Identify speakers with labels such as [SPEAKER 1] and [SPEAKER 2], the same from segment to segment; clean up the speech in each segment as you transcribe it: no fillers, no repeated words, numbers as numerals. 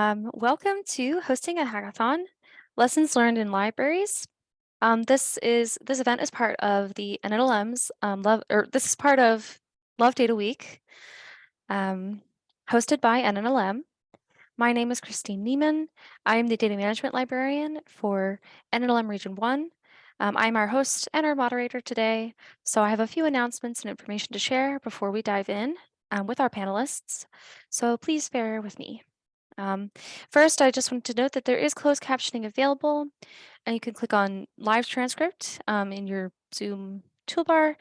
[SPEAKER 1] Welcome to hosting a hackathon, lessons learned in libraries. This event is part of the NLM's this is part of Love Data Week, um, hosted by NNLM. My name is Christine Neiman. I am the data management librarian for NNLM Region 1. I'm our host and our moderator today, so I have a few announcements and information to share before we dive in with our panelists. So please bear with me. First, I just want to note that there is closed captioning available, and you can click on live transcript in your Zoom toolbar.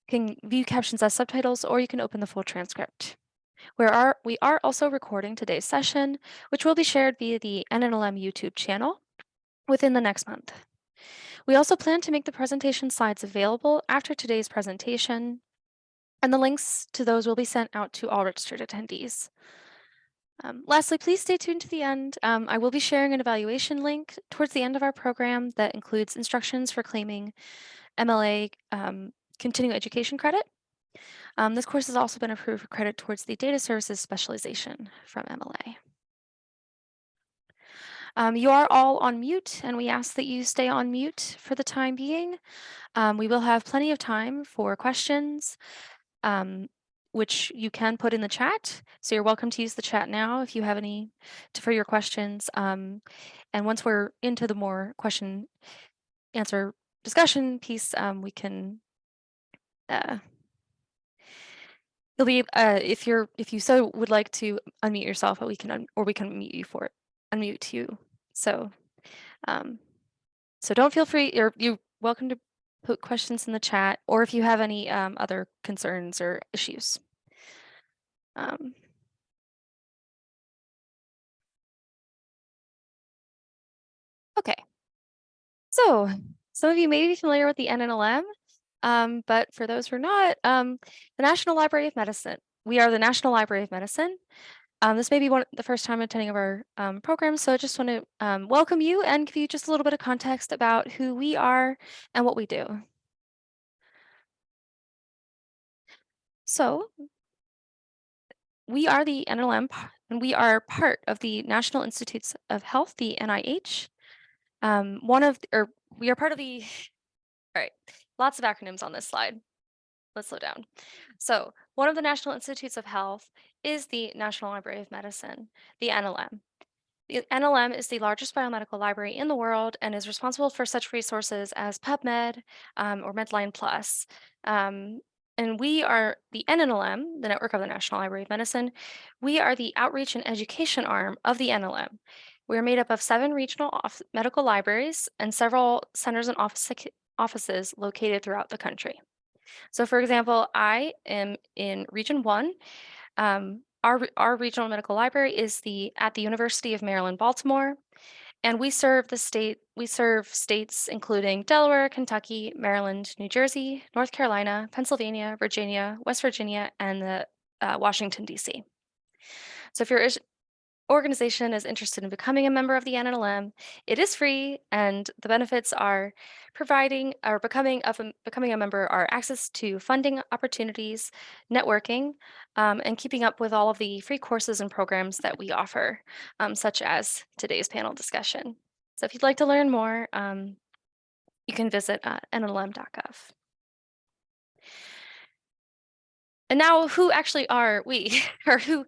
[SPEAKER 1] You can view captions as subtitles, or you can open the full transcript. We are also recording today's session, which will be shared via the NNLM YouTube channel within the next month. We also plan to make the presentation slides available after today's presentation, and the links to those will be sent out to all registered attendees. Lastly, please stay tuned to the end. I will be sharing an evaluation link towards the end of our program that includes instructions for claiming MLA continuing education credit. This course has also been approved for credit towards the data services specialization from MLA. You are all on mute, and we ask that you stay on mute for the time being. We will have plenty of time for questions, which you can put in the chat. So you're welcome to use the chat now if you have any for your questions. And once we're into the more question answer discussion piece, we can you'll be if you so would like to unmute yourself, we can unmute you for it, unmute you. So so don't feel free, or you're welcome to put questions in the chat, or if you have any other concerns or issues. Okay, so some of you may be familiar with the NNLM, but for those who are not, the National Library of Medicine. We are the National Library of Medicine. This may be the first time attending of our program, so I just want to welcome you and give you just a little bit of context about who we are and what we do. So we are the NLM, and we are part of the National Institutes of Health, the NIH. We are part of the, all right, lots of acronyms on this slide. Let's slow down. So one of the National Institutes of Health is the National Library of Medicine, the NLM. The NLM is the largest biomedical library in the world and is responsible for such resources as PubMed or Medline Plus. And we are the NNLM, the network of the National Library of Medicine. We are the outreach and education arm of the NLM. We are made up of 7 regional medical libraries and several centers and offices located throughout the country. So for example, I am in Region 1. Our regional medical library is at the University of Maryland, Baltimore, and we serve states including Delaware, Kentucky, Maryland, New Jersey, North Carolina, Pennsylvania, Virginia, West Virginia, and the Washington, D.C. So if your organization is interested in becoming a member of the NLM, it is free, and the benefits are becoming a member are access to funding opportunities, networking, and keeping up with all of the free courses and programs that we offer, such as today's panel discussion. So if you'd like to learn more, you can visit nlm.gov. And now, who actually are we, or who?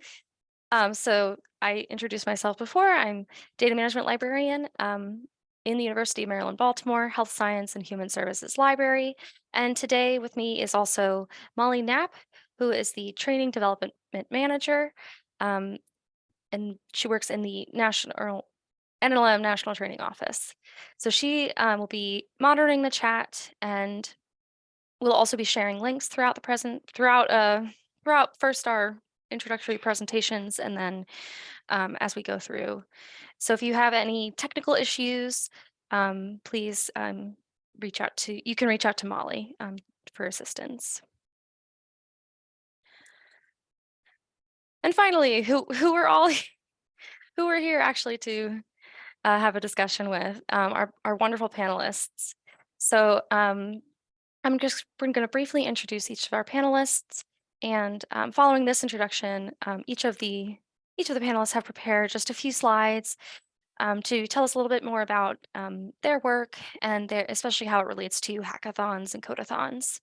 [SPEAKER 1] So I introduced myself before. I'm data management librarian in the University of Maryland, Baltimore, Health Science and Human Services Library. And today with me is also Molly Knapp, who is the Training Development Manager. And she works in the NLM National Training Office. So she will be monitoring the chat, and we'll also be sharing links throughout first our introductory presentations, and then as we go through. So if you have any technical issues, please you can reach out to Molly for assistance. And finally, who we're here actually to have a discussion with, our wonderful panelists. So I'm going to briefly introduce each of our panelists, and following this introduction, each of the each of the panelists have prepared just a few slides to tell us a little bit more about their work and especially how it relates to hackathons and codathons.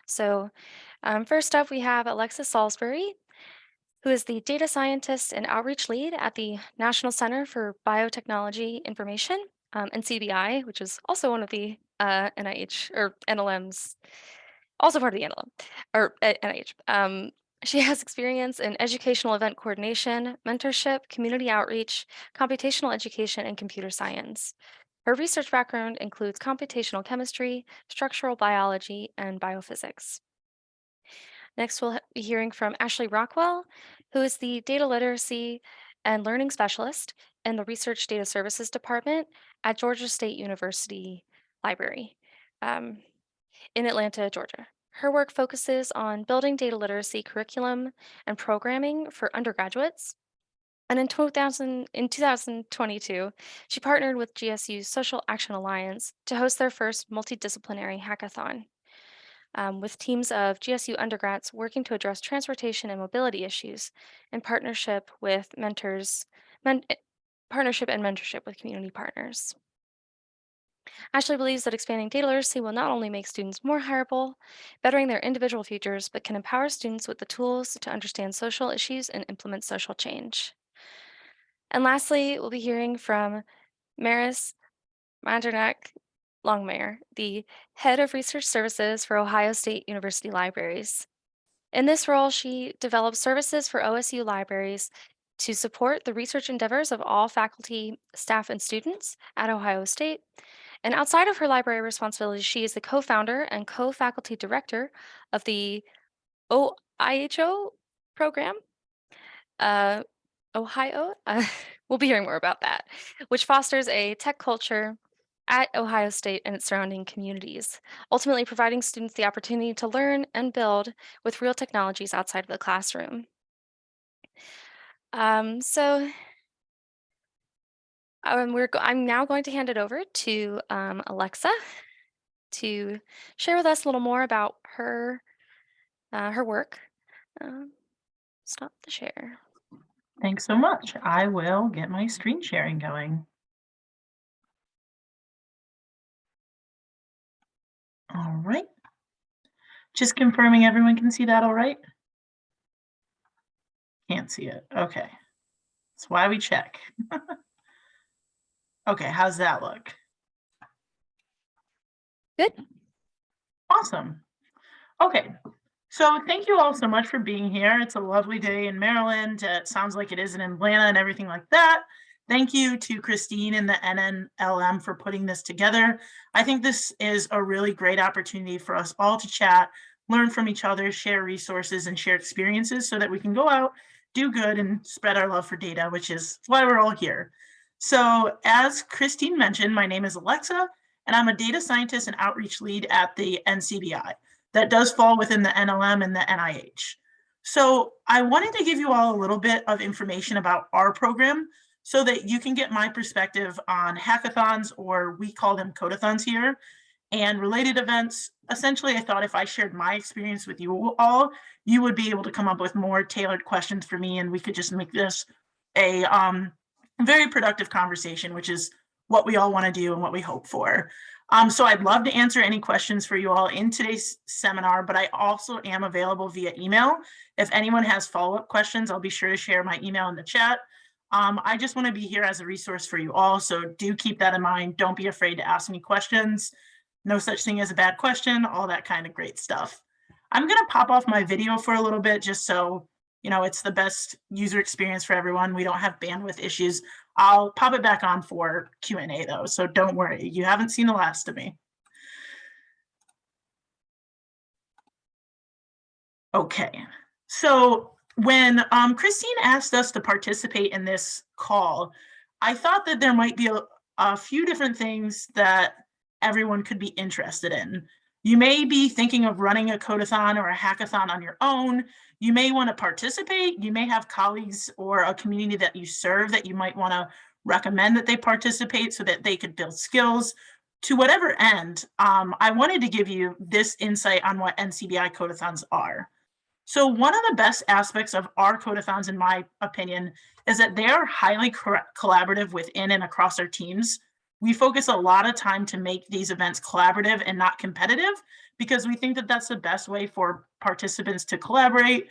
[SPEAKER 1] So, first up, we have Alexis Salisbury, who is the data scientist and outreach lead at the National Center for Biotechnology Information, NCBI, which is also one of the NIH or NLM's, also part of the NLM or NIH. She has experience in educational event coordination, mentorship, community outreach, computational education, and computer science. Her research background includes computational chemistry, structural biology, and biophysics. Next, we'll be hearing from Ashley Rockwell, who is the Data Literacy and Learning Specialist in the Research Data Services Department at Georgia State University Library in Atlanta, Georgia. Her work focuses on building data literacy curriculum and programming for undergraduates. And in 2022, she partnered with GSU's Social Action Alliance to host their first multidisciplinary hackathon with teams of GSU undergrads working to address transportation and mobility issues in partnership and mentorship with community partners. Ashley believes that expanding data literacy will not only make students more hireable, bettering their individual futures, but can empower students with the tools to understand social issues and implement social change. And lastly, we'll be hearing from Maris Mandernack Longmire, the head of research services for Ohio State University Libraries. In this role, she develops services for OSU libraries to support the research endeavors of all faculty, staff, and students at Ohio State. And outside of her library responsibilities, she is the co-founder and co-faculty director of the OIHO program, uh, Ohio. We'll be hearing more about that, which fosters a tech culture at Ohio State and its surrounding communities, ultimately providing students the opportunity to learn and build with real technologies outside of the classroom. So I'm now going to hand it over to Alexa to share with us a little more about her work. Stop the share.
[SPEAKER 2] Thanks so much. I will get my screen sharing going. All right. Just confirming everyone can see that all right? Can't see it. Okay. That's why we check. Okay, how's that look?
[SPEAKER 1] Good.
[SPEAKER 2] Awesome. Okay. So thank you all so much for being here. It's a lovely day in Maryland. It sounds like it is in Atlanta and everything like that. Thank you to Christine and the NNLM for putting this together. I think this is a really great opportunity for us all to chat, learn from each other, share resources, and share experiences so that we can go out, do good, and spread our love for data, which is why we're all here. So as Christine mentioned, my name is Alexa, and I'm a data scientist and outreach lead at the NCBI. That does fall within the NLM and the NIH. So I wanted to give you all a little bit of information about our program so that you can get my perspective on hackathons, or we call them codathons here, and related events. Essentially, I thought if I shared my experience with you all, you would be able to come up with more tailored questions for me, and we could just make this a very productive conversation, which is what we all want to do and what we hope for. So I'd love to answer any questions for you all in today's seminar, but I also am available via email. If anyone has follow-up questions, I'll be sure to share my email in the chat. I just want to be here as a resource for you all, so do keep that in mind. Don't be afraid to ask me questions. No such thing as a bad question, all that kind of great stuff. I'm going to pop off my video for a little bit just so it's the best user experience for everyone. We don't have bandwidth issues. I'll pop it back on for Q&A though, so don't worry. You haven't seen the last of me. Okay, so when Christine asked us to participate in this call, I thought that there might be a few different things that everyone could be interested in. You may be thinking of running a codathon or a hackathon on your own. You may want to participate. You may have colleagues or a community that you serve that you might want to recommend that they participate so that they could build skills. To whatever end, I wanted to give you this insight on what NCBI codathons are. So one of the best aspects of our codathons, in my opinion, is that they are highly collaborative within and across our teams. We focus a lot of time to make these events collaborative and not competitive, because we think that that's the best way for participants to collaborate,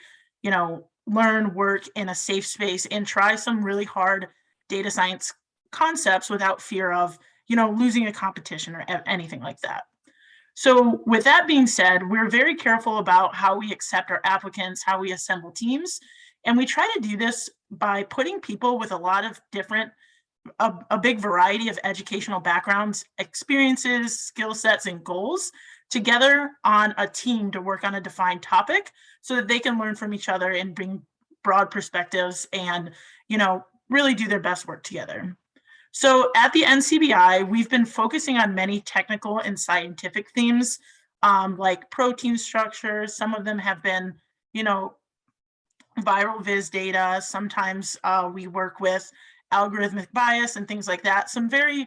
[SPEAKER 2] learn, work in a safe space, and try some really hard data science concepts without fear of, losing a competition or anything like that. So with that being said, we're very careful about how we accept our applicants, how we assemble teams. And we try to do this by putting people with a lot of different, a big variety of educational backgrounds, experiences, skill sets, and goals together on a team to work on a defined topic so that they can learn from each other and bring broad perspectives and, really do their best work together. So at the NCBI, we've been focusing on many technical and scientific themes, like protein structures. Some of them have been, viral viz data. Sometimes we work with algorithmic bias and things like that. Some very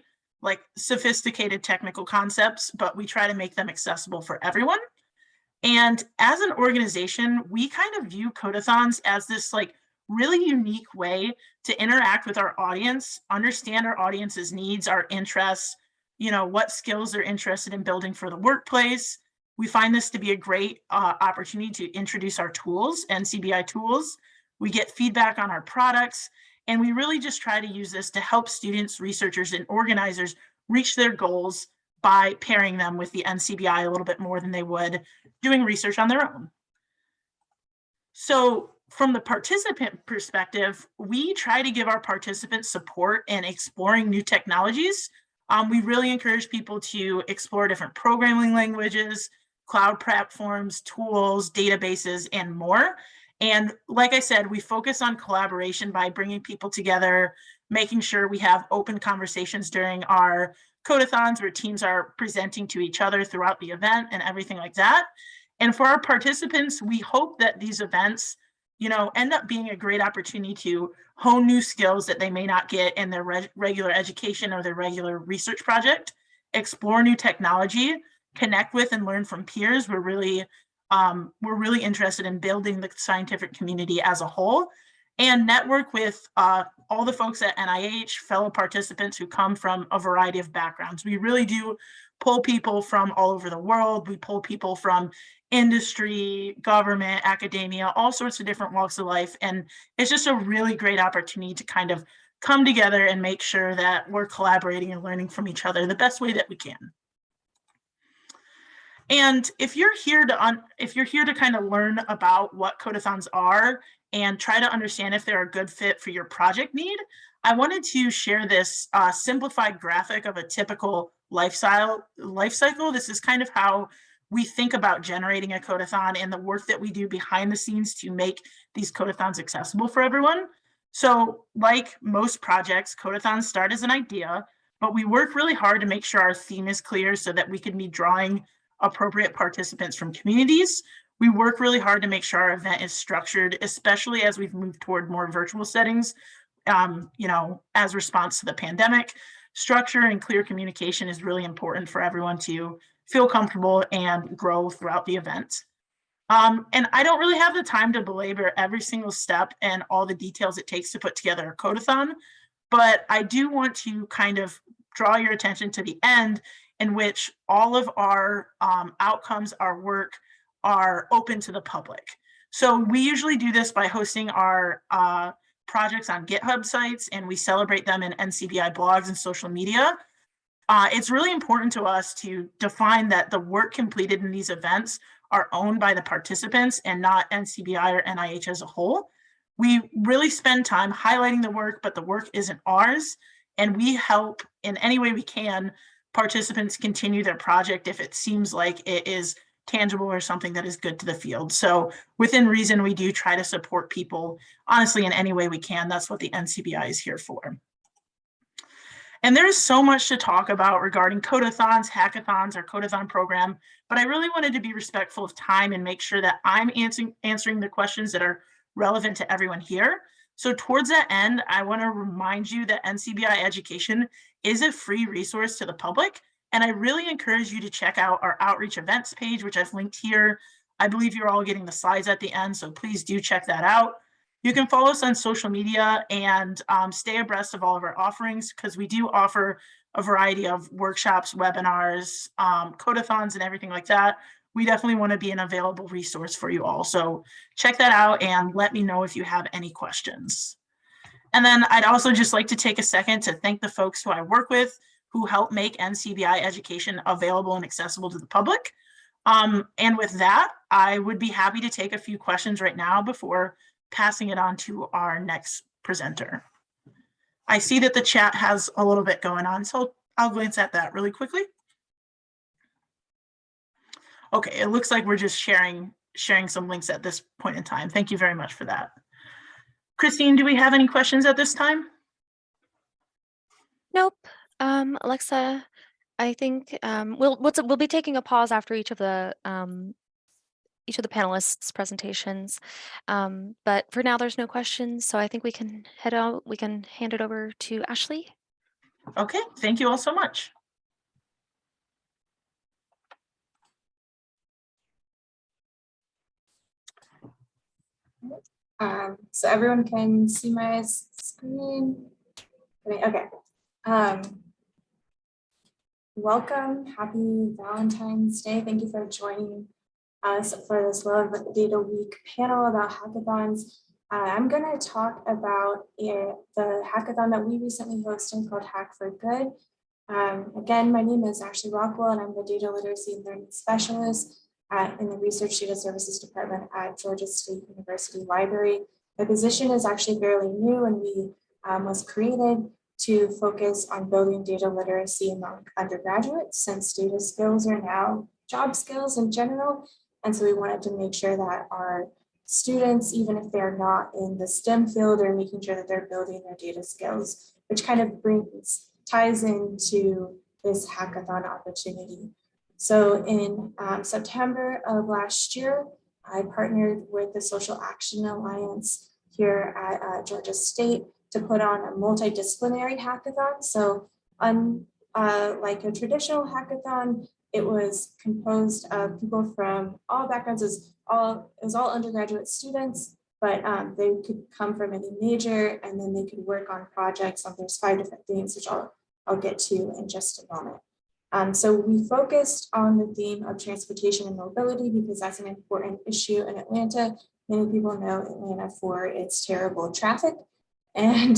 [SPEAKER 2] sophisticated technical concepts, but we try to make them accessible for everyone. And as an organization, we kind of view codathons as this really unique way to interact with our audience, understand our audience's needs, our interests, what skills they're interested in building for the workplace. We find this to be a great opportunity to introduce our tools, NCBI tools. We get feedback on our products, and we really just try to use this to help students, researchers, and organizers reach their goals by pairing them with the NCBI a little bit more than they would doing research on their own. So from the participant perspective, we try to give our participants support in exploring new technologies. We really encourage people to explore different programming languages, cloud platforms, tools, databases, and more. And like I said, we focus on collaboration by bringing people together, making sure we have open conversations during our codathons where teams are presenting to each other throughout the event and everything like that. And for our participants, we hope that these events, end up being a great opportunity to hone new skills that they may not get in their regular education or their regular research project, explore new technology, connect with and learn from peers. We're really interested in building the scientific community as a whole, and network with all the folks at NIH, fellow participants who come from a variety of backgrounds. We really do pull people from all over the world. We pull people from industry, government, academia, all sorts of different walks of life. And it's just a really great opportunity to kind of come together and make sure that we're collaborating and learning from each other the best way that we can. And if you're here to kind of learn about what codathons are and try to understand if they're a good fit for your project need, I wanted to share this simplified graphic of a typical life cycle. This is kind of how we think about generating a codathon and the work that we do behind the scenes to make these codathons accessible for everyone. So like most projects, codathons start as an idea, but we work really hard to make sure our theme is clear so that we can be drawing appropriate participants from communities. We work really hard to make sure our event is structured, especially as we've moved toward more virtual settings, as response to the pandemic. Structure and clear communication is really important for everyone to feel comfortable and grow throughout the event. And I don't really have the time to belabor every single step and all the details it takes to put together a codathon, but I do want to kind of draw your attention to the end in which all of our outcomes, our work, are open to the public. So we usually do this by hosting our projects on GitHub sites, and we celebrate them in NCBI blogs and social media. It's really important to us to define that the work completed in these events are owned by the participants and not NCBI or NIH as a whole. We really spend time highlighting the work, but the work isn't ours, and we help in any way we can participants continue their project if it seems like it is tangible or something that is good to the field. So within reason, we do try to support people, honestly, in any way we can. That's what the NCBI is here for. And there's so much to talk about regarding codathons, hackathons, our codathon program, but I really wanted to be respectful of time and make sure that I'm answering the questions that are relevant to everyone here. So towards that end, I want to remind you that NCBI education is a free resource to the public, and I really encourage you to check out our outreach events page, which I've linked here. I believe you're all getting the slides at the end, so please do check that out. You can follow us on social media and stay abreast of all of our offerings, because we do offer a variety of workshops, webinars, codathons, and everything like that. We definitely want to be an available resource for you all. So check that out and let me know if you have any questions. And then I'd also just like to take a second to thank the folks who I work with who help make NCBI education available and accessible to the public. And with that, I would be happy to take a few questions right now before passing it on to our next presenter. I see that the chat has a little bit going on, so I'll glance at that really quickly. Okay, it looks like we're just sharing some links at this point in time. Thank you very much for that. Christine, do we have any questions at this time?
[SPEAKER 1] Nope. Alexa, I think we'll be taking a pause after each of the panelists' presentations. But for now, there's no questions, so I think we can head out. We can hand it over to Ashley.
[SPEAKER 2] Okay, thank you all so much.
[SPEAKER 3] So everyone can see my screen. Okay. Welcome. Happy Valentine's Day. Thank you for joining us for this Love Data Week panel about hackathons. I'm going to talk about the hackathon that we recently hosted called Hack for Good. Again, my name is Ashley Rockwell, and I'm the Data Literacy and Learning Specialist in the Research Data Services Department at Georgia State University Library. The position is actually fairly new, and we was created to focus on building data literacy among undergraduates, since data skills are now job skills in general. And so we wanted to make sure that our students, even if they're not in the STEM field, are making sure that they're building their data skills, which kind of ties into this hackathon opportunity. So in September of last year, I partnered with the Social Action Alliance here at Georgia State to put on a multidisciplinary hackathon. So like a traditional hackathon, it was composed of people from all backgrounds. It was all undergraduate students, but they could come from any major, and then they could work on projects. There's 5 different themes, which I'll get to in just a moment. So we focused on the theme of transportation and mobility because that's an important issue in Atlanta. Many people know Atlanta for its terrible traffic. And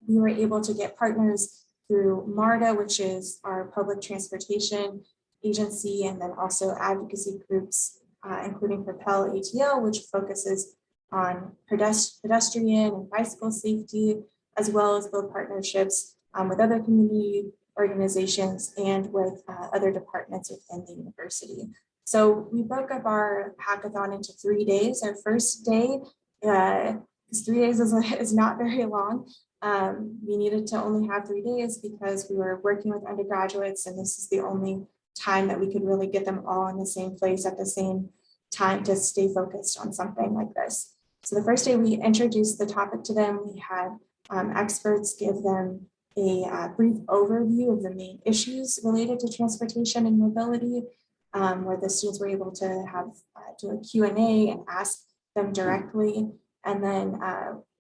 [SPEAKER 3] we were able to get partners through MARTA, which is our public transportation agency, and then also advocacy groups, including Propel ATL, which focuses on pedestrian and bicycle safety, as well as build partnerships with other community organizations and with other departments within the university. So we broke up our hackathon into 3 days. Our first day, because 3 days is not very long. We needed to only have 3 days because we were working with undergraduates, and this is the only time that we could really get them all in the same place at the same time to stay focused on something like this. So the first day we introduced the topic to them. We had experts give them a brief overview of the main issues related to transportation and mobility, where the students were able to have do a Q&A and ask them directly. And then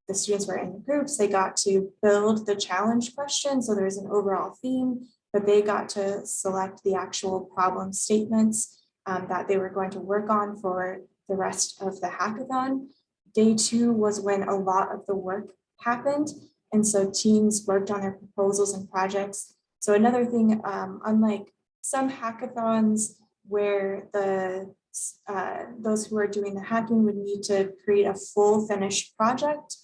[SPEAKER 3] the students were in groups. They got to build the challenge question. So there's an overall theme, but they got to select the actual problem statements that they were going to work on for the rest of the hackathon. Day 2 was when a lot of the work happened. And so teams worked on their proposals and projects. So another thing, unlike some hackathons where those who are doing the hacking would need to create a full finished project,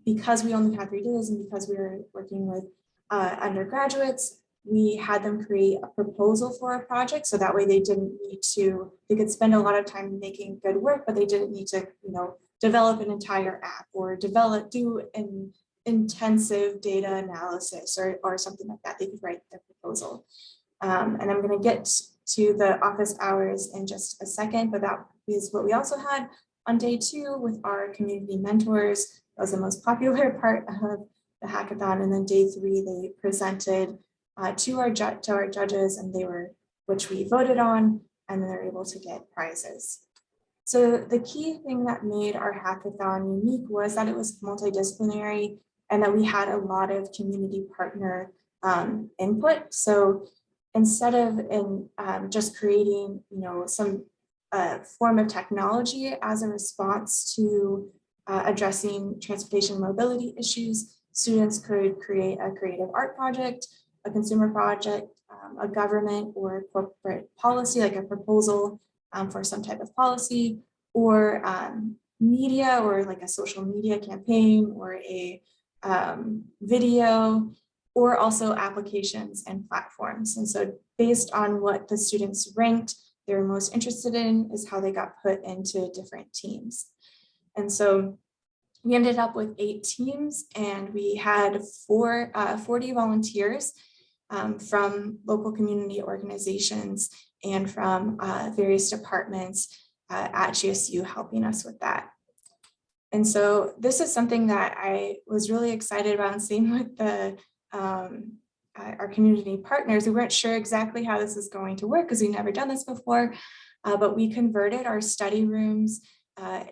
[SPEAKER 3] because we only had 3 days and because we were working with undergraduates, we had them create a proposal for a project. So that way they could spend a lot of time making good work, but they didn't need to, develop an entire app or do an intensive data analysis or something like that. They could write their proposal. And I'm going to get to the office hours in just a second, but that is what we also had on day 2 with our community mentors. That was the most popular part of the hackathon. And then day 3, they presented to our judges, and which we voted on, and then they're able to get prizes. So the key thing that made our hackathon unique was that it was multidisciplinary and that we had a lot of community partner input. So instead of just creating, some form of technology as a response to addressing transportation mobility issues, students could create a creative art project, a consumer project, a government or corporate policy, like a proposal for some type of policy, or media, or like a social media campaign, or a video, or also applications and platforms. And so based on what the students ranked they were most interested in is how they got put into different teams. And so we ended up with 8 teams, and we had 40 volunteers from local community organizations and from various departments at GSU helping us with that. And so this is something that I was really excited about, and same with the our community partners. We weren't sure exactly how this is going to work because we've never done this before, but we converted our study rooms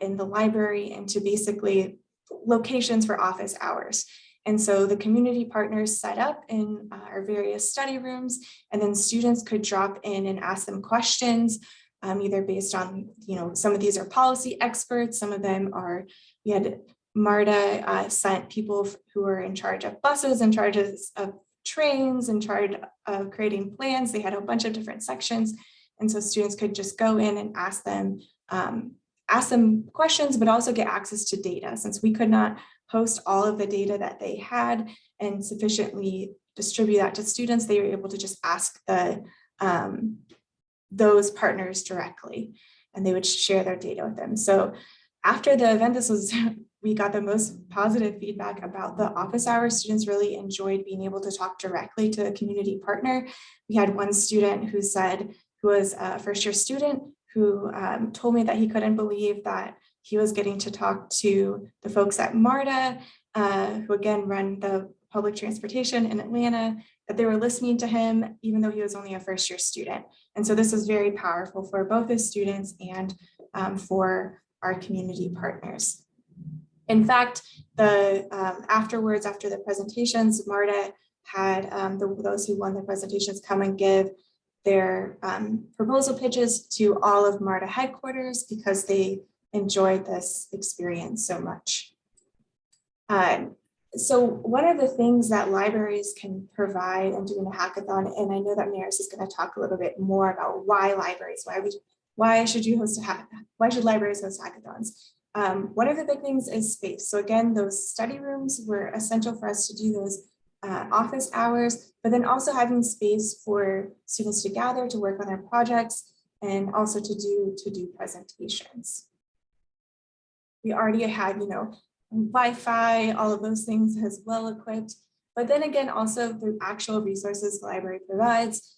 [SPEAKER 3] in the library into basically locations for office hours. And so the community partners set up in our various study rooms, and then students could drop in and ask them questions, either based on, some of these are policy experts, some of them are, we had MARTA sent people who are in charge of buses, in charge of trains, in charge of creating plans. They had a bunch of different sections. And so students could just go in and ask them questions, but also get access to data. Since we could not host all of the data that they had and sufficiently distribute that to students, they were able to just ask those partners directly, and they would share their data with them. So after the event, we got the most positive feedback about the office hours. Students really enjoyed being able to talk directly to a community partner. We had one student who was a first-year student, who told me that he couldn't believe that he was getting to talk to the folks at MARTA, who again run the public transportation in Atlanta, that they were listening to him, even though he was only a first-year student. And so this was very powerful for both the students and for our community partners. In fact, afterwards, after the presentations, MARTA had those who won the presentations come and give their proposal pitches to all of MARTA headquarters because they enjoyed this experience so much. So one of the things that libraries can provide in doing a hackathon, and I know that Maris is going to talk a little bit more about why libraries, why should libraries host hackathons? One of the big things is space. So again, those study rooms were essential for us to do those office hours, but then also having space for students to gather, to work on their projects, and also to do presentations. We already had, Wi-Fi, all of those things as well equipped, but then again, also the actual resources the library provides.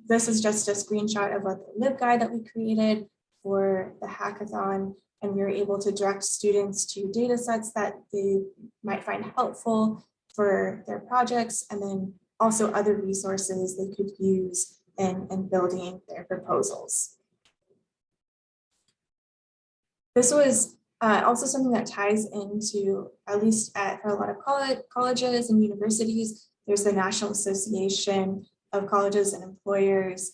[SPEAKER 3] This is just a screenshot of what the LibGuide that we created for the hackathon, and we were able to direct students to data sets that they might find helpful for their projects, and then also other resources they could use in building their proposals. This was also something that ties into, at least for a lot of colleges and universities, there's the National Association of Colleges and Employers,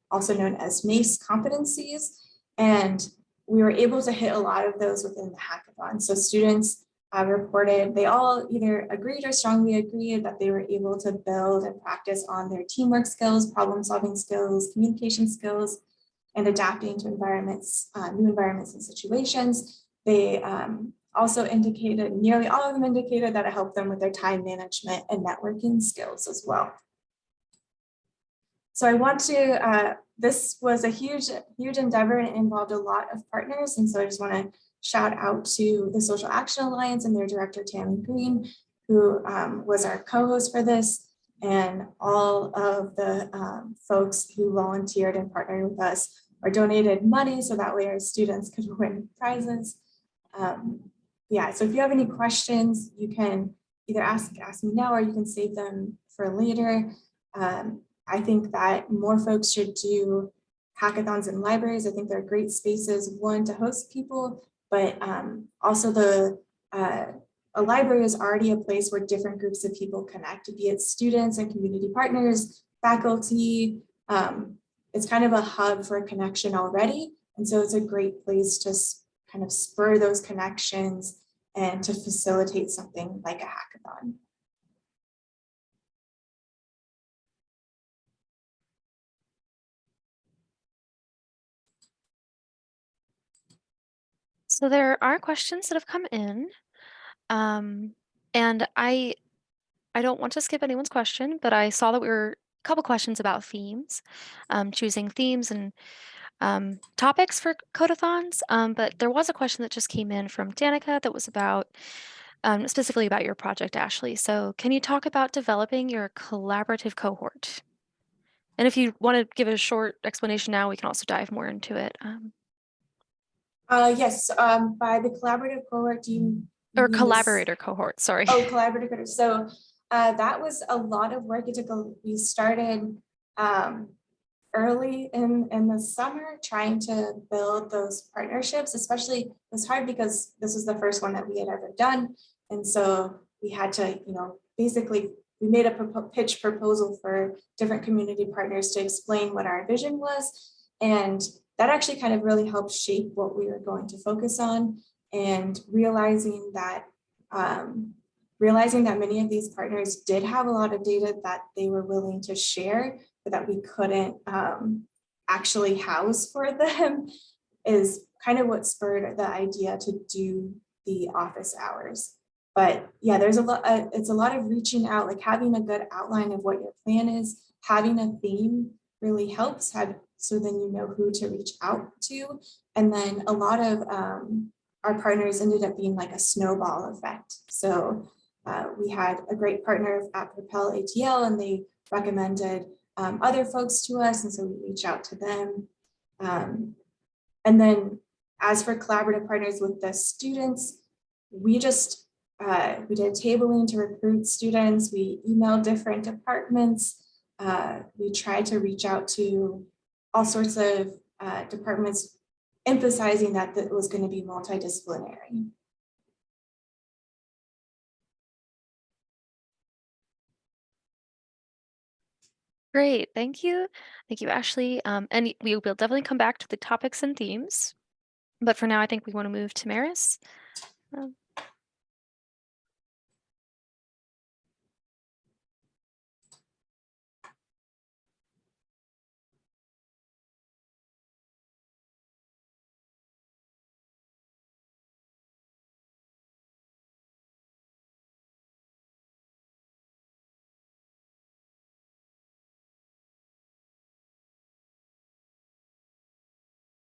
[SPEAKER 3] also known as MACE competencies. And we were able to hit a lot of those within the hackathon. So students reported, they all either agreed or strongly agreed that they were able to build and practice on their teamwork skills, problem solving skills, communication skills, and adapting to environments, new environments and situations. They also indicated, nearly all of them indicated that it helped them with their time management and networking skills as well. So I want to, this was a huge endeavor and involved a lot of partners. And so I just want to shout out to the Social Action Alliance and their director, Tammy Green, who was our co-host for this, and all of the folks who volunteered and partnered with us or donated money so that way our students could win prizes. Yeah, so if you have any questions, you can either ask me now or you can save them for later. I think that more folks should do hackathons in libraries. I think they're great spaces, one, to host people, but also a library is already a place where different groups of people connect, be it students and community partners, faculty. It's kind of a hub for connection already. And so it's a great place to kind of spur those connections and to facilitate something like a hackathon.
[SPEAKER 1] So there are questions that have come in, and I don't want to skip anyone's question, but I saw that we were a couple questions about themes, choosing themes and topics for codathons. But there was a question that just came in from Danica that was about specifically about your project, Ashley. So can you talk about developing your collaborative cohort? And if you want to give a short explanation now, we can also dive more into it.
[SPEAKER 3] Yes, by the collaborative cohort, do you
[SPEAKER 1] Or
[SPEAKER 3] mean this?
[SPEAKER 1] collaborator cohort, sorry.
[SPEAKER 3] Oh, collaborative cohort. So that was a lot of work. We started early in the summer trying to build those partnerships. Especially it was hard because this was the first one that we had ever done. And so we had to, basically we made a pitch proposal for different community partners to explain what our vision was. And that actually kind of really helped shape what we were going to focus on, and realizing that many of these partners did have a lot of data that they were willing to share, but that we couldn't actually house for them, is kind of what spurred the idea to do the office hours. But yeah, there's a lot, it's a lot of reaching out, like having a good outline of what your plan is, having a theme really helps, so then you know who to reach out to. And then a lot of our partners ended up being like a snowball effect. So we had a great partner at Propel ATL, and they recommended other folks to us, and so we reach out to them. And then as for collaborative partners with the students, we just we did tabling to recruit students. We emailed different departments. We tried to reach out to all sorts of departments, emphasizing that it was going to be multidisciplinary.
[SPEAKER 1] Great, thank you. Thank you, Ashley. And we will definitely come back to the topics and themes. But for now, I think we want to move to Maris.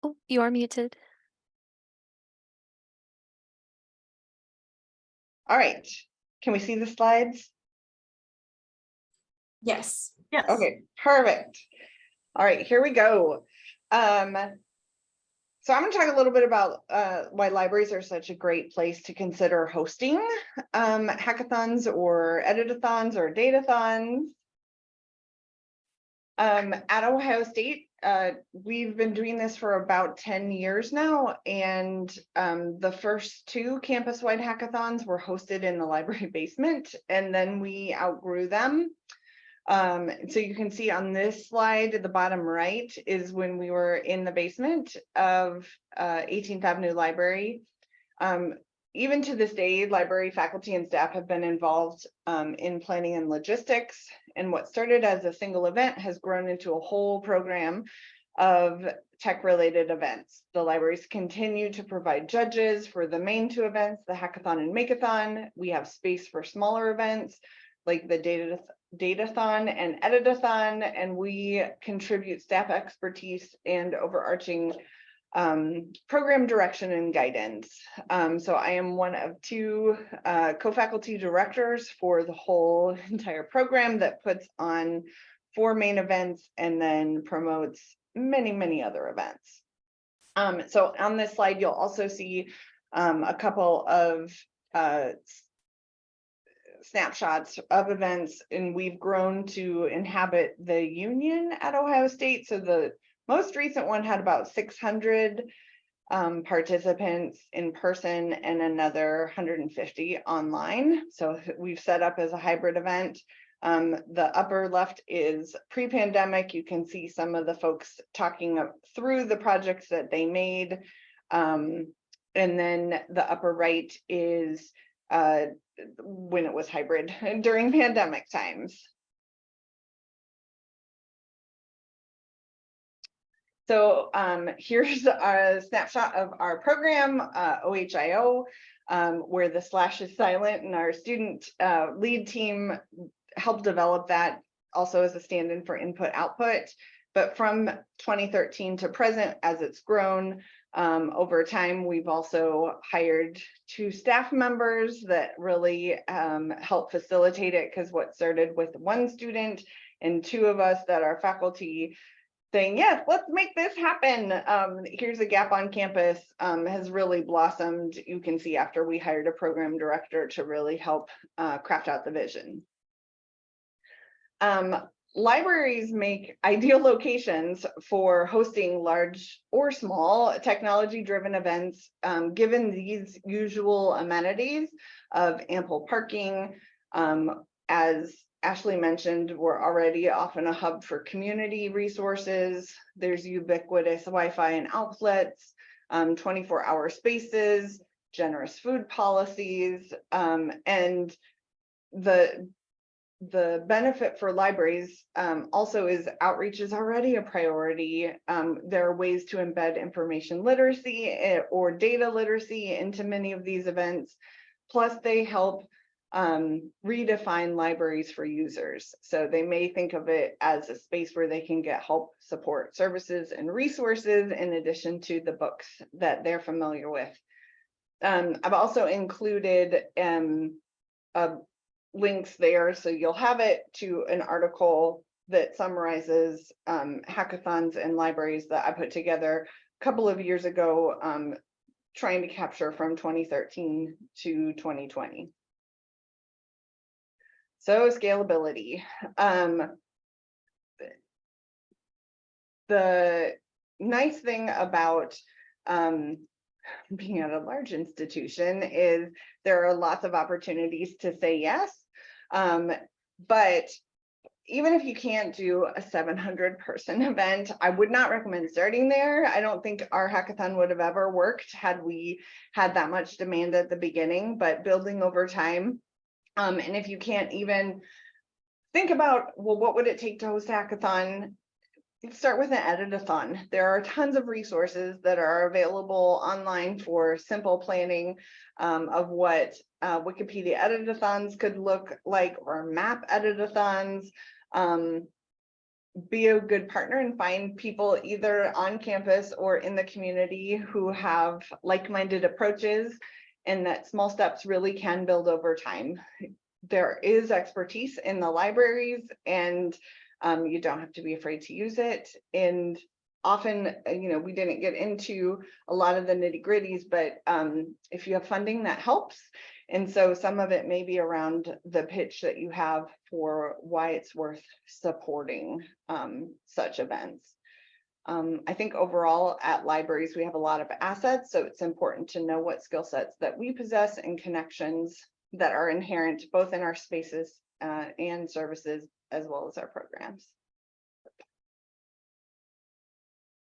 [SPEAKER 1] Oh, you are muted.
[SPEAKER 4] All right, can we see the slides?
[SPEAKER 3] Yes.
[SPEAKER 2] Yes.
[SPEAKER 4] Okay, perfect. All right, here we go. So I'm going to talk a little bit about why libraries are such a great place to consider hosting hackathons or editathons or datathons. At Ohio State, we've been doing this for about 10 years now, and the first two campus-wide hackathons were hosted in the library basement, and then we outgrew them. So you can see on this slide at the bottom right is when we were in the basement of 18th Avenue Library. Even to this day, library faculty and staff have been involved in planning and logistics, and what started as a single event has grown into a whole program of tech-related events. The libraries continue to provide judges for the main two events, the Hackathon and Makeathon. We have space for smaller events like the Datathon and Editathon, and we contribute staff expertise and overarching program direction and guidance. So I am one of two co-faculty directors for the whole entire program that puts on 4 main events and then promotes many, many other events. So on this slide, you'll also see a couple of snapshots of events, and we've grown to inhabit the Union at Ohio State. So the most recent one had about 600 participants in person and another 150 online. So we've set up as a hybrid event. The upper left is pre-pandemic. You can see some of the folks talking through the projects that they made. And then the upper right is when it was hybrid during pandemic times. So here's a snapshot of our program, OHIO, where the slash is silent, and our student lead team helped develop that also as a stand-in for input-output. But from 2013 to present, as it's grown over time, we've also hired 2 staff members that really help facilitate it, because what started with 1 student and 2 of us that are faculty saying, yes, let's make this happen. Here's a gap on campus has really blossomed. You can see after we hired a program director to really help craft out the vision. Libraries make ideal locations for hosting large or small technology-driven events, given these usual amenities of ample parking. As Ashley mentioned, we're already often a hub for community resources. There's ubiquitous Wi-Fi and outlets, 24-hour spaces, generous food policies, and the benefit for libraries also is outreach is already a priority. There are ways to embed information literacy or data literacy into many of these events. Plus, they help redefine libraries for users. So they may think of it as a space where they can get help, support, services, and resources in addition to the books that they're familiar with. I've also included links there, so you'll have it to an article that summarizes hackathons and libraries that I put together a couple of years ago, trying to capture from 2013 to 2020. So scalability. The nice thing about being at a large institution is there are lots of opportunities to say yes. But even if you can't do a 700-person event, I would not recommend starting there. I don't think our hackathon would have ever worked had we had that much demand at the beginning, but building over time. And if you can't even think about, well, what would it take to host a hackathon? Start with an edit-a-thon. There are tons of resources that are available online for simple planning of what Wikipedia edit-a-thons could look like, or map edit-a-thons. Be a good partner and find people either on campus or in the community who have like-minded approaches, and that small steps really can build over time. There is expertise in the libraries, and you don't have to be afraid to use it. And often, we didn't get into a lot of the nitty-gritties, but if you have funding, that helps. And so some of it may be around the pitch that you have for why it's worth supporting such events. I think overall at libraries, we have a lot of assets, so it's important to know what skill sets that we possess and connections that are inherent both in our spaces and services, as well as our programs.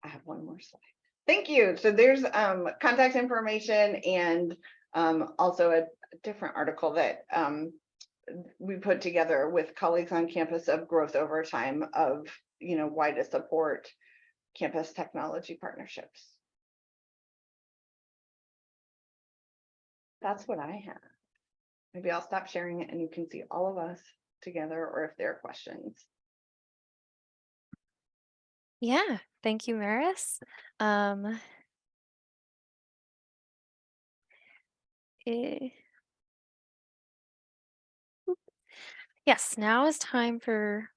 [SPEAKER 4] I have one more slide. Thank you. So there's contact information and also a different article that we put together with colleagues on campus of growth over time of, why to support campus technology partnerships. That's what I have. Maybe I'll stop sharing it and you can see all of us together, or if there are questions.
[SPEAKER 1] Yeah, thank you, Maris. Yes, now is time for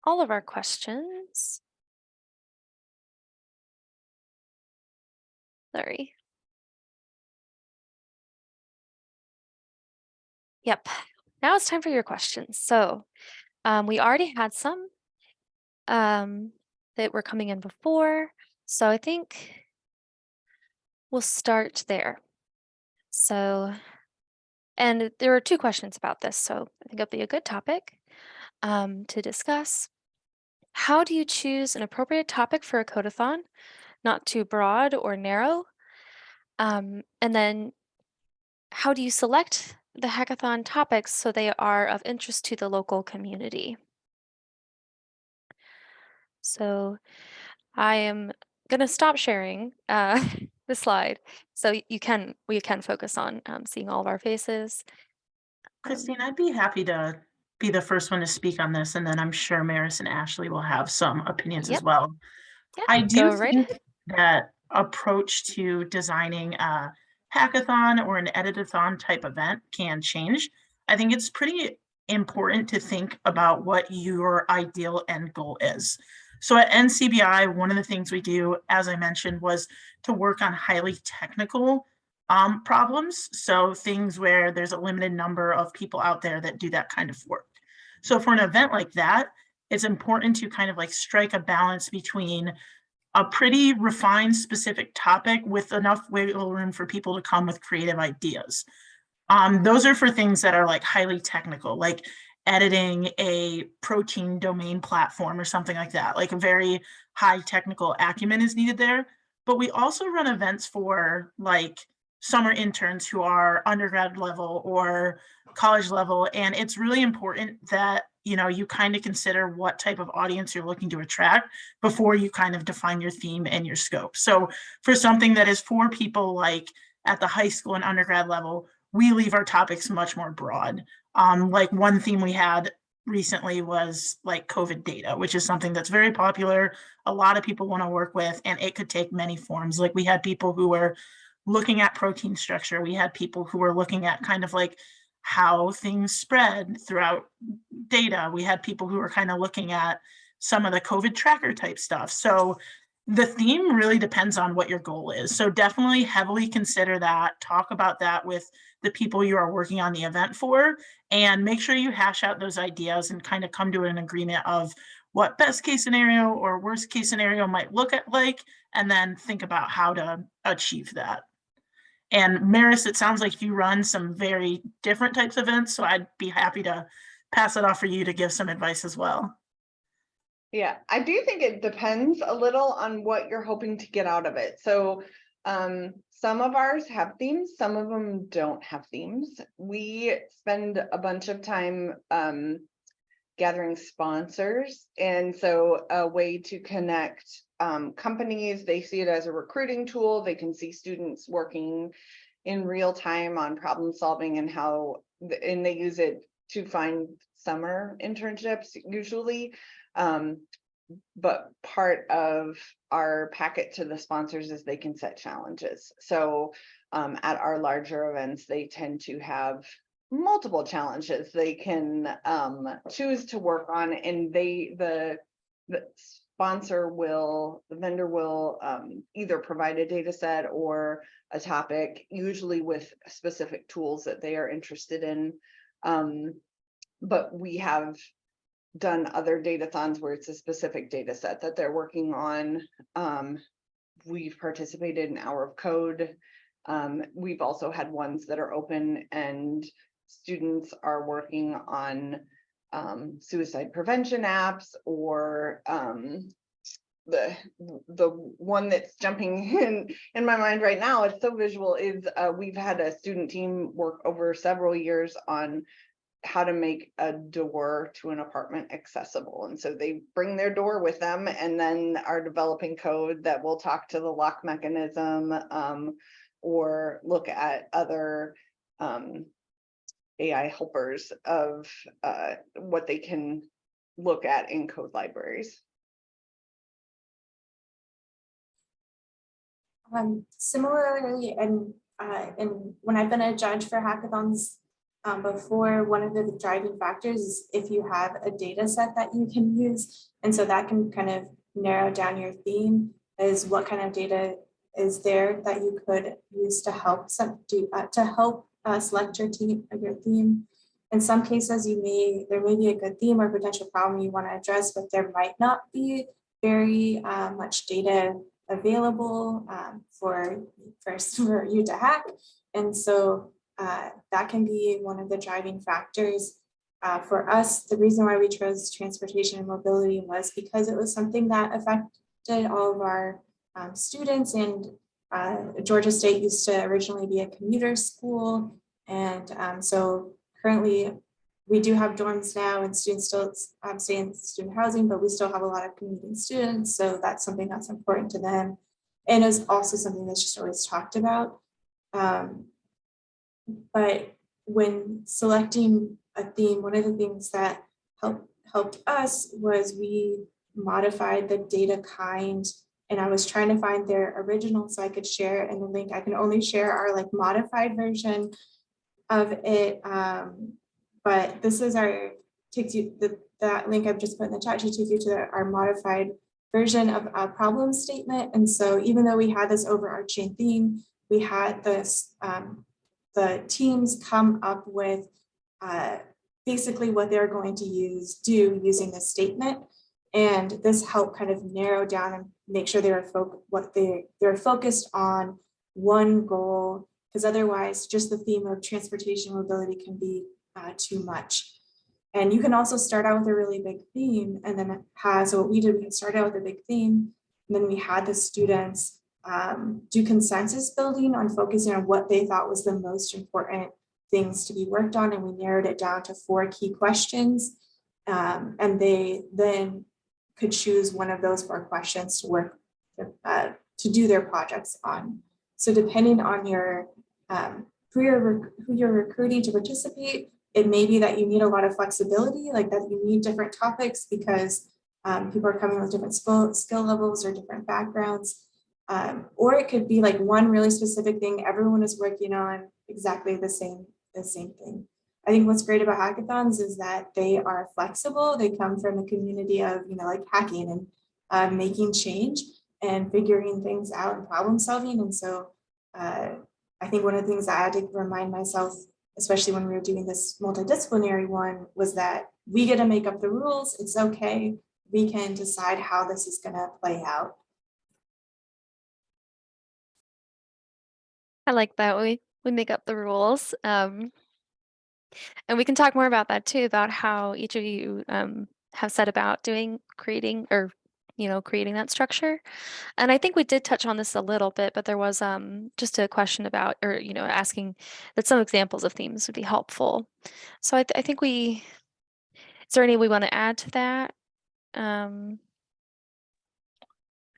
[SPEAKER 1] all of our questions. Sorry. Yep, now it's time for your questions. So we already had some that were coming in before. So I think we'll start there. So, and there were 2 questions about this, so I think it'll be a good topic to discuss. How do you choose an appropriate topic for a codeathon, not too broad or narrow? And then how do you select the hackathon topics so they are of interest to the local community? So I am gonna stop sharing the slide so we can focus on seeing all of our faces.
[SPEAKER 2] Christine, I'd be happy to be the first one to speak on this, and then I'm sure Maris and Ashley will have some opinions as
[SPEAKER 1] Yep,
[SPEAKER 2] well.
[SPEAKER 1] yeah,
[SPEAKER 2] I do
[SPEAKER 1] go right
[SPEAKER 2] think
[SPEAKER 1] ahead.
[SPEAKER 2] that approach to designing a hackathon or an editathon type event can change. I think it's pretty important to think about what your ideal end goal is. So at NCBI, one of the things we do, as I mentioned, was to work on highly technical problems. So things where there's a limited number of people out there that do that kind of work. So for an event like that, it's important to kind of like strike a balance between a pretty refined specific topic with enough wiggle room for people to come with creative ideas. Those are for things that are like highly technical, like editing a protein domain platform or something like that. Like a very high technical acumen is needed there. But we also run events for like summer interns who are undergrad level or college level. And it's really important that, you know, you kind of consider what type of audience you're looking to attract before you kind of define your theme and your scope. So for something that is for people like at the high school and undergrad level, we leave our topics much more broad. Like one theme we had recently was like COVID data, which is something that's very popular. A lot of people want to work with, and it could take many forms. Like we had people who were looking at protein structure. We had people who were looking at kind of like how things spread throughout data. We had people who were kind of looking at some of the COVID tracker type stuff. So the theme really depends on what your goal is. So definitely heavily consider that, talk about that with the people you are working on the event for, and make sure you hash out those ideas and kind of come to an agreement of what best case scenario or worst case scenario might look at like, and then think about how to achieve that. And Maris, it sounds like you run some very different types of events, so I'd be happy to pass it off for you to give some advice as well.
[SPEAKER 4] Yeah, I do think it depends a little on what you're hoping to get out of it. So some of ours have themes, some of them don't have themes. We spend a bunch of time gathering sponsors. And so a way to connect companies, they see it as a recruiting tool. They can see students working in real time on problem solving and how, and they use it to find summer internships usually. But part of our packet to the sponsors is they can set challenges. So at our larger events, they tend to have multiple challenges they can choose to work on, and the sponsor will, the vendor will either provide a data set or a topic, usually with specific tools that they are interested in. But we have done other datathons where it's a specific data set that they're working on. We've participated in Hour of Code. We've also had ones that are open and students are working on suicide prevention apps, or the one that's jumping in my mind right now, it's so visual, is we've had a student team work over several years on how to make a door to an apartment accessible. And so they bring their door with them and then are developing code that will talk to the lock mechanism or look at other AI helpers of what they can look at in code libraries.
[SPEAKER 3] Similarly, and when I've been a judge for hackathons before, one of the driving factors is if you have a data set that you can use. And so that can kind of narrow down your theme, is what kind of data is there that you could use to help select your theme. in some cases there may be a good theme or potential problem you want to address, but there might not be very much data available for you to hack. And so that can be one of the driving factors. For us, the reason why we chose transportation and mobility was because it was something that affected all of our students, and Georgia State used to originally be a commuter school. And so currently we do have dorms now, and students still stay in student housing, but we still have a lot of commuting students. So that's something that's important to them. And it's also something that's just always talked about. But when selecting a theme, one of the things that helped us was we modified the data kind, and I was trying to find their original so I could share in the link. I can only share our like modified version of it. But this is takes you, that link I've just put in the chat should take you to our modified version of a problem statement. And so even though we had this overarching theme, we had this, the teams come up with basically what they're going to do using this statement. And this helped kind of narrow down and make sure they're focused on one goal, because otherwise just the theme of transportation mobility can be too much. And you can also start out with a really big theme, and then so what we did, we started out with a big theme, and then we had the students do consensus building on focusing on what they thought was the most important things to be worked on, and we narrowed it down to 4 key questions, and they then could choose one of those 4 questions to work to do their projects on. So depending on your who you're recruiting to participate, it may be that you need a lot of flexibility, like that you need different topics because people are coming with different skill levels or different backgrounds. Or it could be like one really specific thing everyone is working on exactly the same thing. I think what's great about hackathons is that they are flexible. They come from a community of, like hacking and making change and figuring things out and problem solving. And so I think one of the things I had to remind myself, especially when we were doing this multidisciplinary one, was that we get to make up the rules. It's okay. We can decide how this is going to play out.
[SPEAKER 1] I like that. We make up the rules. And we can talk more about that too, about how each of you have said about creating that structure. And I think we did touch on this a little bit, but there was just a question about, or asking that some examples of themes would be helpful. So I think is there any we want to add to that?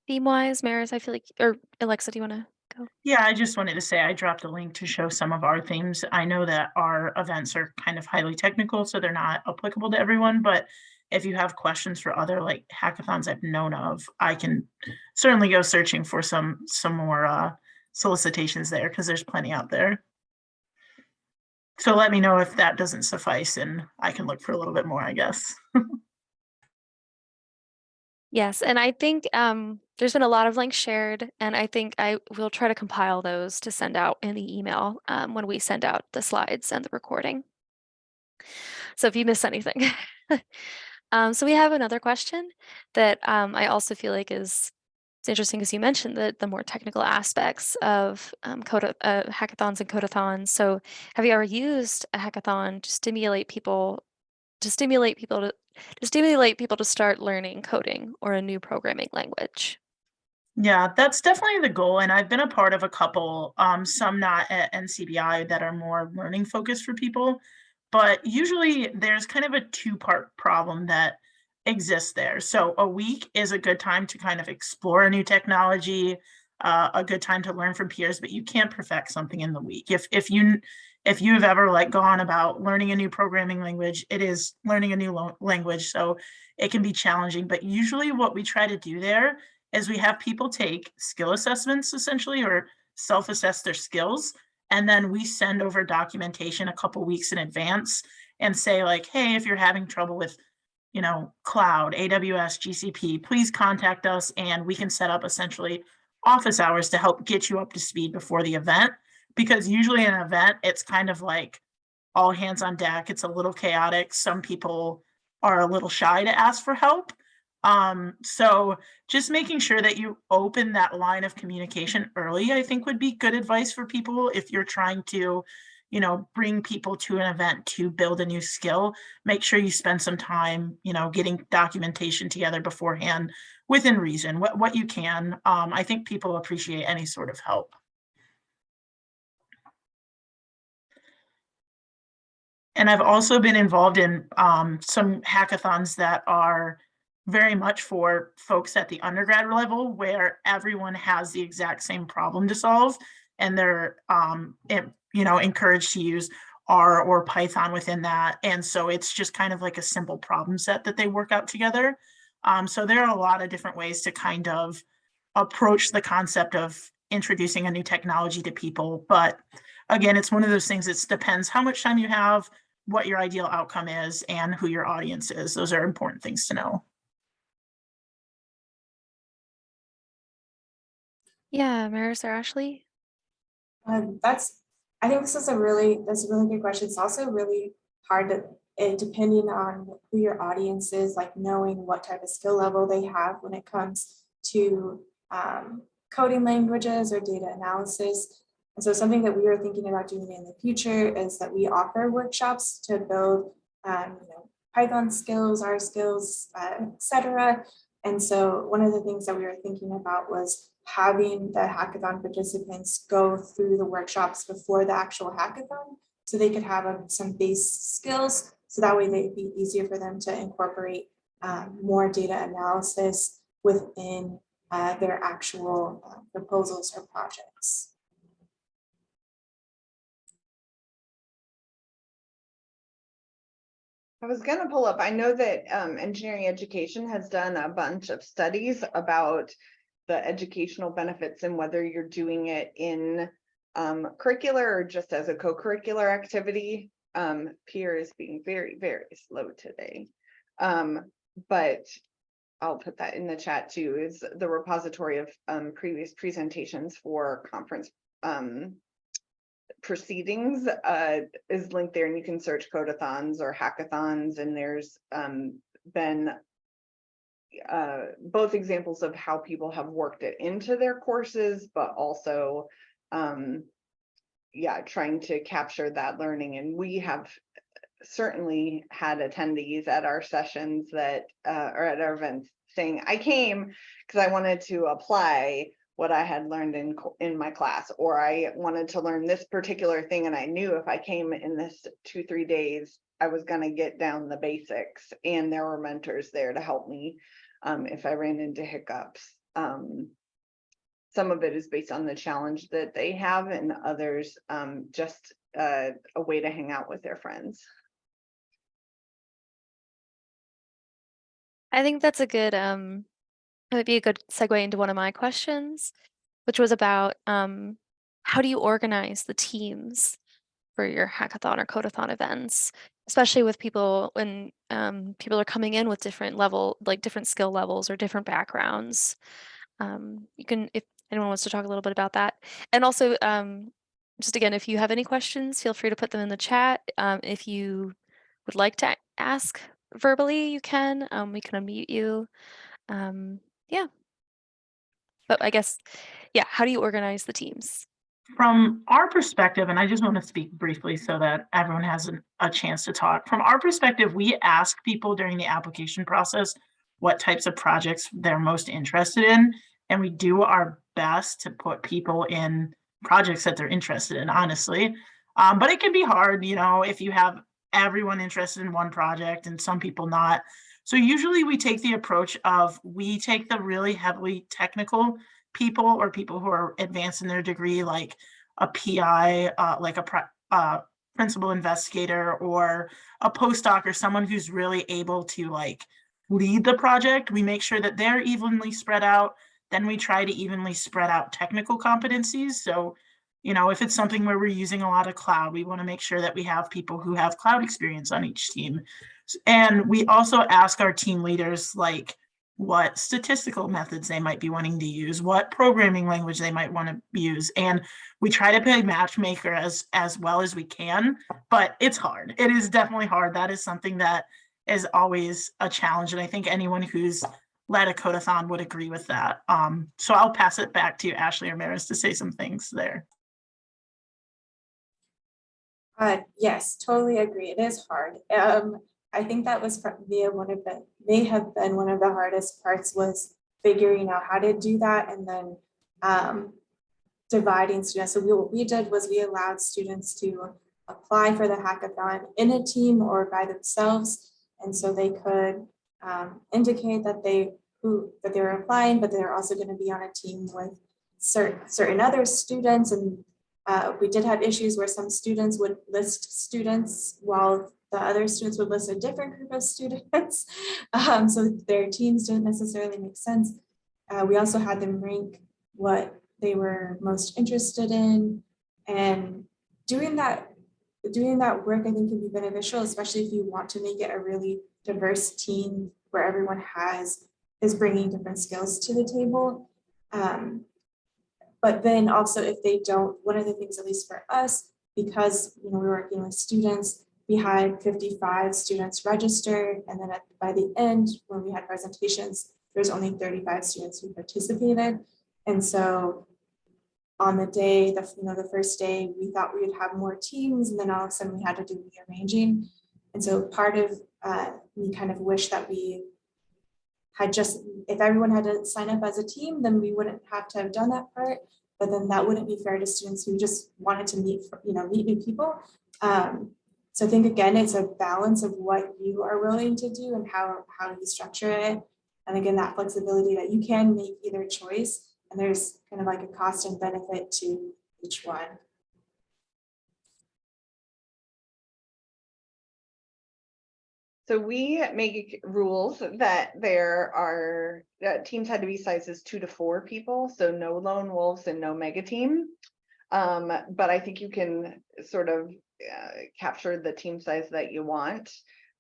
[SPEAKER 1] Theme-wise, Maris, I feel like, or Alexa, do you want to go?
[SPEAKER 2] Yeah, I just wanted to say I dropped a link to show some of our themes. I know that our events are kind of highly technical, so they're not applicable to everyone, but if you have questions for other like hackathons I've known of, I can certainly go searching for some more solicitations there, because there's plenty out there. So let me know if that doesn't suffice and I can look for a little bit more, I guess.
[SPEAKER 1] Yes, and I think there's been a lot of links shared, and I think I will try to compile those to send out in the email when we send out the slides and the recording. So if you miss anything. So we have another question that I also feel like it's interesting, because you mentioned the more technical aspects of hackathons and codathons. So have you ever used a hackathon to stimulate people to start learning coding or a new programming language?
[SPEAKER 2] Yeah, that's definitely the goal. And I've been a part of a couple, some not at NCBI, that are more learning focused for people. But usually there's kind of a 2-part problem that exists there. So a week is a good time to kind of explore a new technology, a good time to learn from peers, but you can't perfect something in the week. If you have ever like gone about learning a new programming language, it is learning a new language. So it can be challenging, but usually what we try to do there is we have people take skill assessments essentially, or self-assess their skills. And then we send over documentation a couple weeks in advance and say like, hey, if you're having trouble with, cloud, AWS, GCP, please contact us and we can set up essentially office hours to help get you up to speed before the event. Because usually in an event, it's kind of like all hands on deck. It's a little chaotic. Some people are a little shy to ask for help. So just making sure that you open that line of communication early, I think would be good advice for people if you're trying to, you know, bring people to an event to build a new skill. Make sure you spend some time, you know, getting documentation together beforehand within reason, what you can. I think people appreciate any sort of help. And I've also been involved in some hackathons that are very much for folks at the undergrad level, where everyone has the exact same problem to solve, and they're you know, encouraged to use R or Python within that. And so it's just kind of like a simple problem set that they work out together. So there are a lot of different ways to kind of approach the concept of introducing a new technology to people. But again, it's one of those things that depends how much time you have, what your ideal outcome is, and who your audience is. Those are important things to know.
[SPEAKER 1] Yeah, Maris or Ashley?
[SPEAKER 3] I think that's a really good question. It's also really hard to, depending on who your audience is, like knowing what type of skill level they have when it comes to coding languages or data analysis. And so something that we are thinking about doing in the future is that we offer workshops to build you know, Python skills, R skills, etc. And so one of the things that we were thinking about was having the hackathon participants go through the workshops before the actual hackathon, so they could have some base skills, so that way they'd be easier for them to incorporate more data analysis within their actual proposals or projects.
[SPEAKER 4] I was going to pull up, I know that engineering education has done a bunch of studies about the educational benefits and whether you're doing it in curricular or just as a co-curricular activity. Pierre is being very, very slow today. But I'll put that in the chat too, is the repository of previous presentations for conference proceedings is linked there, and you can search codathons or hackathons, and there's been both examples of how people have worked it into their courses, but also yeah, trying to capture that learning. And we have certainly had attendees at our sessions that or at our events saying, I came because I wanted to apply what I had learned in my class, or I wanted to learn this particular thing, and I knew if I came in this 2-3 days I was going to get down the basics, and there were mentors there to help me if I ran into hiccups. Some of it is based on the challenge that they have, and others just a way to hang out with their friends.
[SPEAKER 1] I think that's a good it would be a good segue into one of my questions, which was about how do you organize the teams for your hackathon or codathon events, especially with people when people are coming in with different skill levels or different backgrounds. You can, if anyone wants to talk a little bit about that. And also, just again, if you have any questions, feel free to put them in the chat. If you would like to ask verbally, you can. We can unmute you. Yeah. But I guess, yeah, how do you organize the teams?
[SPEAKER 2] From our perspective, and I just want to speak briefly so that everyone has a chance to talk. From our perspective, we ask people during the application process what types of projects they're most interested in, and we do our best to put people in projects that they're interested in, honestly. But it can be hard, you know, if you have everyone interested in one project and some people not. So usually we take the approach of, we take the really heavily technical people or people who are advanced in their degree, like a PI, like a principal investigator, or a postdoc, or someone who's really able to like lead the project. We make sure that they're evenly spread out. Then we try to evenly spread out technical competencies. So, you know, if it's something where we're using a lot of cloud, we want to make sure that we have people who have cloud experience on each team. And we also ask our team leaders, like, what statistical methods they might be wanting to use, what programming language they might want to use. And we try to play matchmaker as well as we can, but it's hard. It is definitely hard. That is something that is always a challenge. And I think anyone who's led a codathon would agree with that. So I'll pass it back to you, Ashley or Maris, to say some things there.
[SPEAKER 3] Yes, totally agree. It is hard. I think that was may have been one of the hardest parts, was figuring out how to do that, and then dividing students. So what we did was we allowed students to apply for the hackathon in a team or by themselves, and so they could indicate that they were applying, but they're also going to be on a team with certain other students. And we did have issues where some students would list students while the other students would list a different group of students. So their teams didn't necessarily make sense. We also had them rank what they were most interested in, and doing that work I think can be beneficial, especially if you want to make it a really diverse team where everyone is bringing different skills to the table. But then also, if they don't, one of the things, at least for us, because we're working with students, we had 55 students registered, and then by the end, when we had presentations, there's only 35 students who participated. And so on the day, the first day, we thought we would have more teams, and then all of a sudden we had to do rearranging. And so part of me kind of wish that we had just, if everyone had to sign up as a team, then we wouldn't have to have done that part. But then that wouldn't be fair to students who just wanted to meet new people. So I think, again, it's a balance of what you are willing to do and how you structure it. And again, that flexibility that you can make either choice, and there's kind of like a cost and benefit to each one.
[SPEAKER 4] So we make rules that teams had to be sizes 2 to 4 people, so no lone wolves and no mega team. But I think you can sort of capture the team size that you want.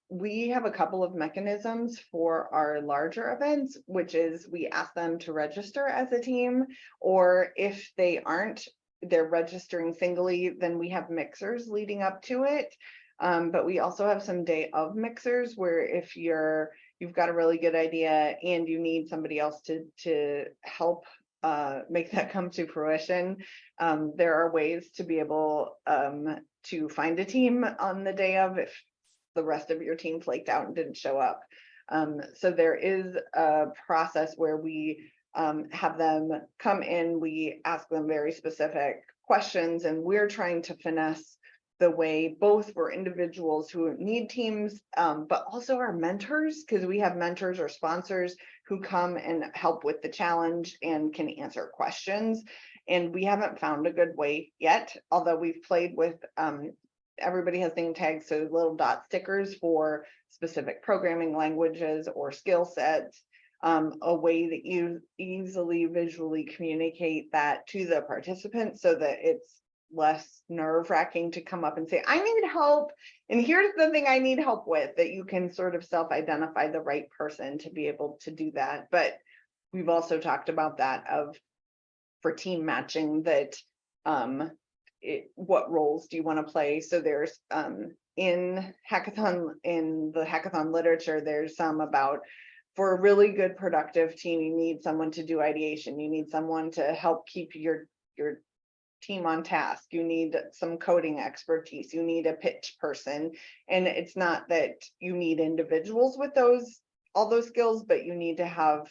[SPEAKER 4] We have a couple of mechanisms for our larger events, which is we ask them to register as a team, or if they aren't, they're registering singly, then we have mixers leading up to it. But we also have some day of mixers where if you've got a really good idea and you need somebody else to help make that come to fruition, there are ways to be able to find a team on the day of if the rest of your team flaked out and didn't show up. So there is a process where we have them come in, we ask them very specific questions, and we're trying to finesse the way both for individuals who need teams, but also our mentors, because we have mentors or sponsors who come and help with the challenge and can answer questions. And we haven't found a good way yet, although we've played with, everybody has name tags, so little dot stickers for specific programming languages or skill sets, a way that you easily visually communicate that to the participants so that it's less nerve-wracking to come up and say, I need help, and here's the thing I need help with, that you can sort of self-identify the right person to be able to do that. But we've also talked about that for team matching, that what roles do you want to play? So there's in the hackathon literature, there's some about, for a really good productive team, you need someone to do ideation, you need someone to help keep your team on task, you need some coding expertise, you need a pitch person. And it's not that you need individuals with all those skills, but you need to have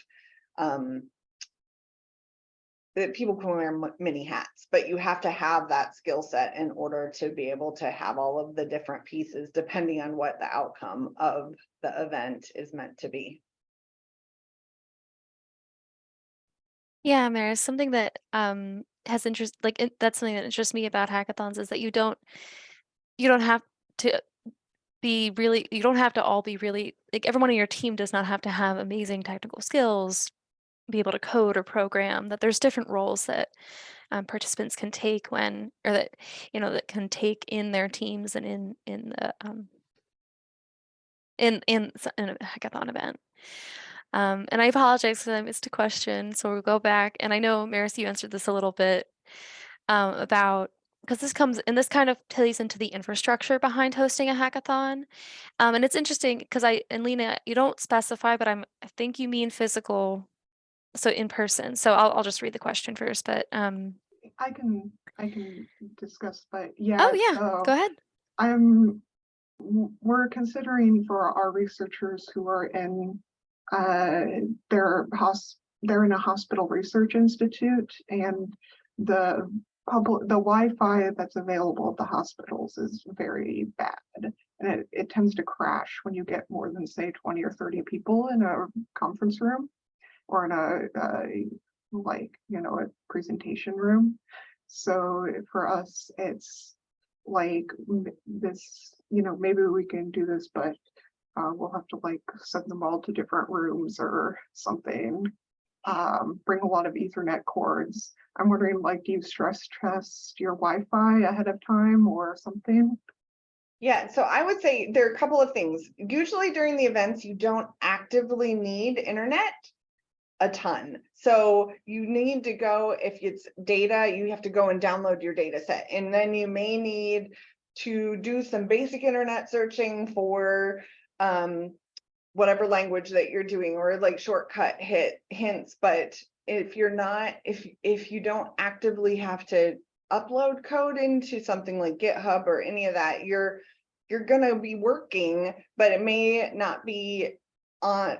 [SPEAKER 4] that people can wear many hats, but you have to have that skill set in order to be able to have all of the different pieces depending on what the outcome of the event is meant to be.
[SPEAKER 1] Yeah, Maris, something that has interest, that's something that interests me about hackathons, is that you don't have to you don't have to all be really, like, everyone on your team does not have to have amazing technical skills, be able to code or program, that there's different roles that participants can take that can take in their teams and in a hackathon event. And I apologize because I missed a question, so we'll go back. And I know, Maris, you answered this a little bit about, because this kind of plays into the infrastructure behind hosting a hackathon. And it's interesting because and Lena, you don't specify, but I think you mean physical, so in person. So I'll just read the question first, but
[SPEAKER 5] I can discuss, but
[SPEAKER 1] oh
[SPEAKER 5] yeah,
[SPEAKER 1] yeah, go ahead.
[SPEAKER 5] we're considering for our researchers who are in they're in a hospital research institute, and the Wi-Fi that's available at the hospitals is very bad, and it tends to crash when you get more than, say, 20 or 30 people in a conference room or in a presentation room. So for us, it's like this, maybe we can do this, but we'll have to send them all to different rooms or something. Bring a lot of Ethernet cords. I'm wondering, do you stress test your Wi-Fi ahead of time or something?
[SPEAKER 4] Yeah, so I would say there are a couple of things. Usually during the events, you don't actively need internet a ton. So you need to go, if it's data, you have to go and download your data set. And then you may need to do some basic internet searching for whatever language that you're doing, or shortcut hints. But if you're not, if you don't actively have to upload code into something like GitHub or any of that, you're gonna be working, but it may not be on.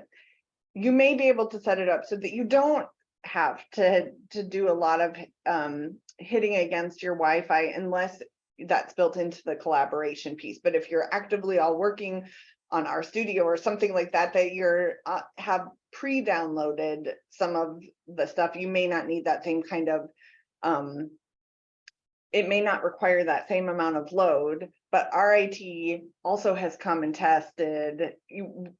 [SPEAKER 4] You may be able to set it up so that you don't have to do a lot of hitting against your Wi-Fi unless that's built into the collaboration piece. But if you're actively all working on RStudio or something like that, that you're have pre-downloaded some of the stuff, you may not need that same kind of it may not require that same amount of load. But RIT also has come and tested.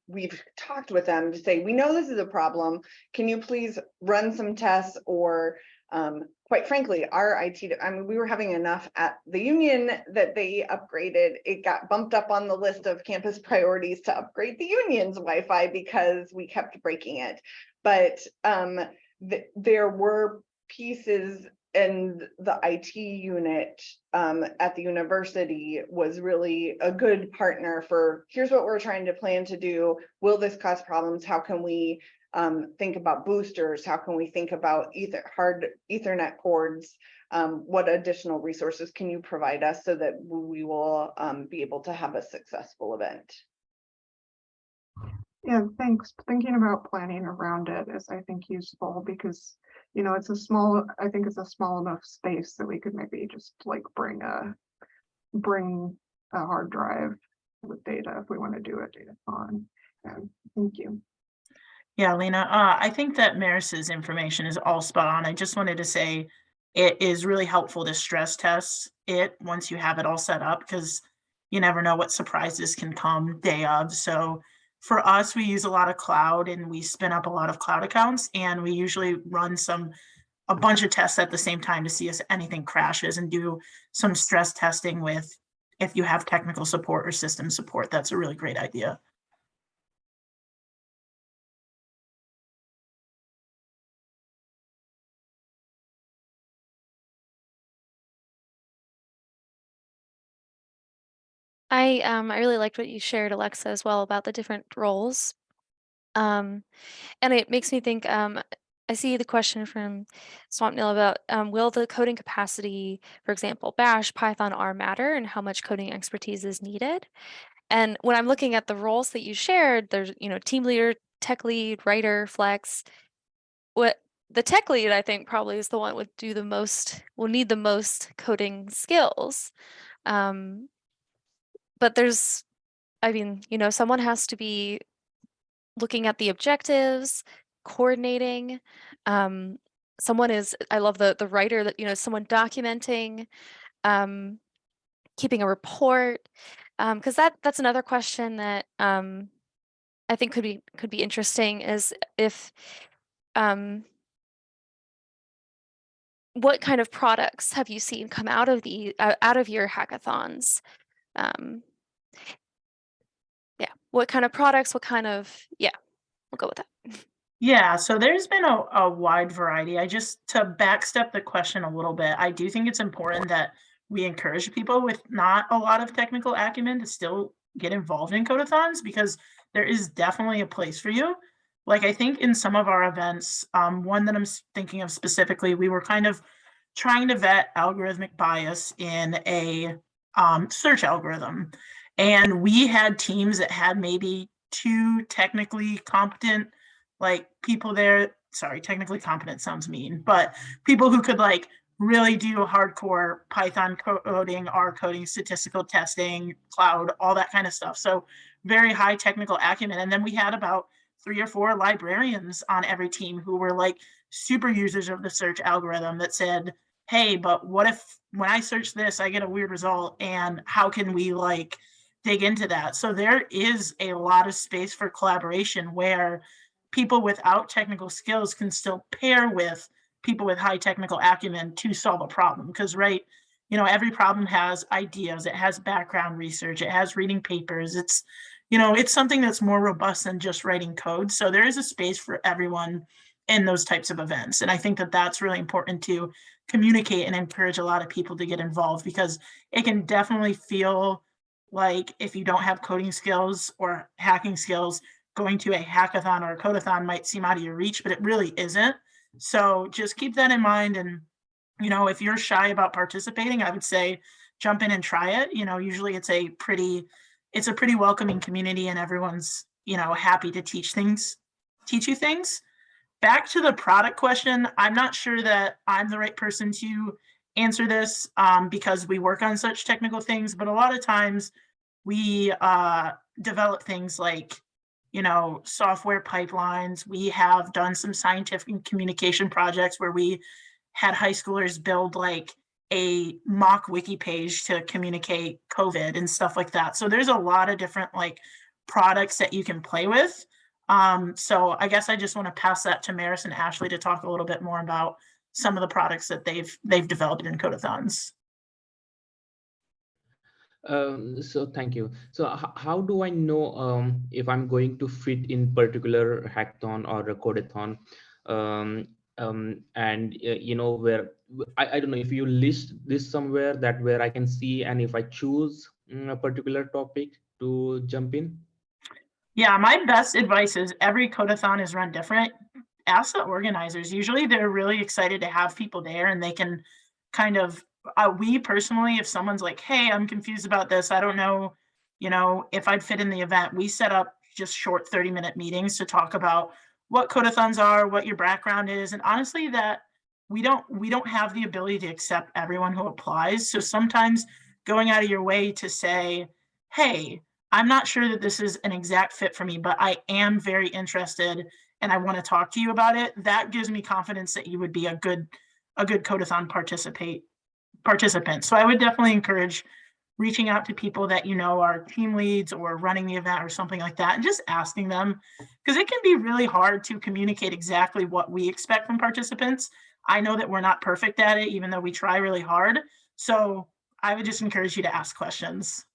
[SPEAKER 4] We've talked with them to say, we know this is a problem. Can you please run some tests? Or quite frankly, our IT, we were having enough at the union that they upgraded. It got bumped up on the list of campus priorities to upgrade the union's Wi-Fi because we kept breaking it. But there were pieces, and the IT unit at the university was really a good partner for, here's what we're trying to plan to do. Will this cause problems? How can we think about boosters? How can we think about hard Ethernet cords? What additional resources can you provide us so that we will be able to have a successful event?
[SPEAKER 5] Yeah, thanks. Thinking about planning around it is, I think, useful because it's I think it's a small enough space that we could maybe just bring a hard drive with data if we want to do a datathon. Thank you.
[SPEAKER 2] Yeah, Lena, I think that Maris's information is all spot on. I just wanted to say it is really helpful to stress test it once you have it all set up, because you never know what surprises can come day of. So for us, we use a lot of cloud, and we spin up a lot of cloud accounts, and we usually run a bunch of tests at the same time to see if anything crashes, and do some stress testing with, if you have technical support or system support. That's a really great idea.
[SPEAKER 1] I really liked what you shared, Alexa, as well, about the different roles. And it makes me think, I see the question from Swampnil about, will the coding capacity, for example, Bash, Python, R matter, and how much coding expertise is needed? And when I'm looking at the roles that you shared, there's, team leader, tech lead, writer, flex. What the tech lead, I think, probably is the one will need the most coding skills. But someone has to be looking at the objectives, coordinating. I love the writer that, someone documenting, keeping a report. Because that's another question that I think could be interesting, is if what kind of products have you seen come out of your hackathons? Yeah, what kind of products? We'll go with that.
[SPEAKER 2] Yeah, so there's been a wide variety. To backstep the question a little bit, I do think it's important that we encourage people with not a lot of technical acumen to still get involved in codathons because there is definitely a place for you. Like I think in some of our events, one that thinking of specifically, we were kind of trying to vet algorithmic bias in a search algorithm. And we had teams that had maybe two technically competent like people there. Sorry, technically competent sounds mean, but people who could like really do hardcore Python coding, R coding, statistical testing, cloud, all that kind of stuff. So very high technical acumen. And then we had about 3 or 4 librarians on every team who were like super users of the search algorithm that said, hey, but what if when I search this, I get a weird result, and how can we like dig into that? So there is a lot of space for collaboration where people without technical skills can still pair with people with high technical acumen to solve a problem. Because, right, every problem has ideas, it has background research, it has reading papers. It's something that's more robust than just writing code. So there is a space for everyone in those types of events. And I think that that's really important to communicate and encourage a lot of people to get involved because it can definitely feel like if you don't have coding skills or hacking skills, going to a hackathon or a codathon might seem out of your reach, but it really isn't. So just keep that in mind. And, if you're shy about participating, I would say jump in and try it. Usually it's a pretty welcoming community and everyone's, happy to teach you things. Back to the product question, I'm not sure that I'm the right person to answer this because we work on such technical things, but a lot of times we develop things like, software pipelines. We have done some scientific and communication projects where we had high schoolers build like a mock wiki page to communicate COVID and stuff like that. So there's a lot of different like products that you can play with. So I guess I just want to pass that to Maris and Ashley to talk a little bit more about some of the products that they've developed in codathons.
[SPEAKER 6] So thank you. So how do I know if I'm going to fit in particular hackathon or a codathon? And where I don't know if you list this somewhere that where I can see, and if I choose a particular topic to jump in.
[SPEAKER 2] Yeah, my best advice is every codathon is run different. Ask the organizers. Usually they're really excited to have people there and they can kind of, we personally, if someone's like, hey, I'm confused about this, I don't know, if I'd fit in the event, we set up just short 30-minute meetings to talk about what codathons are, what your background is. And honestly, that we don't have the ability to accept everyone who applies. So sometimes going out of your way to say, hey, I'm not sure that this is an exact fit for me, but I am very interested and I want to talk to you about it. That gives me confidence that you would be a good codathon participant. So I would definitely encourage reaching out to people that are team leads or running the event or something like that and just asking them, because it can be really hard to communicate exactly what we expect from participants. I know that we're not perfect at it, even though we try really hard. So I would just encourage you to ask questions.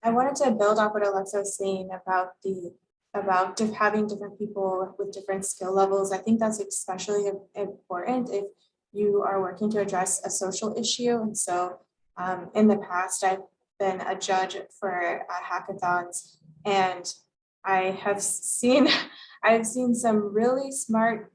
[SPEAKER 3] I wanted to build off what Alexa was saying about having different people with different skill levels. I think that's especially important if you are working to address a social issue. And so in the past, I've been a judge for hackathons, and I've seen some really smart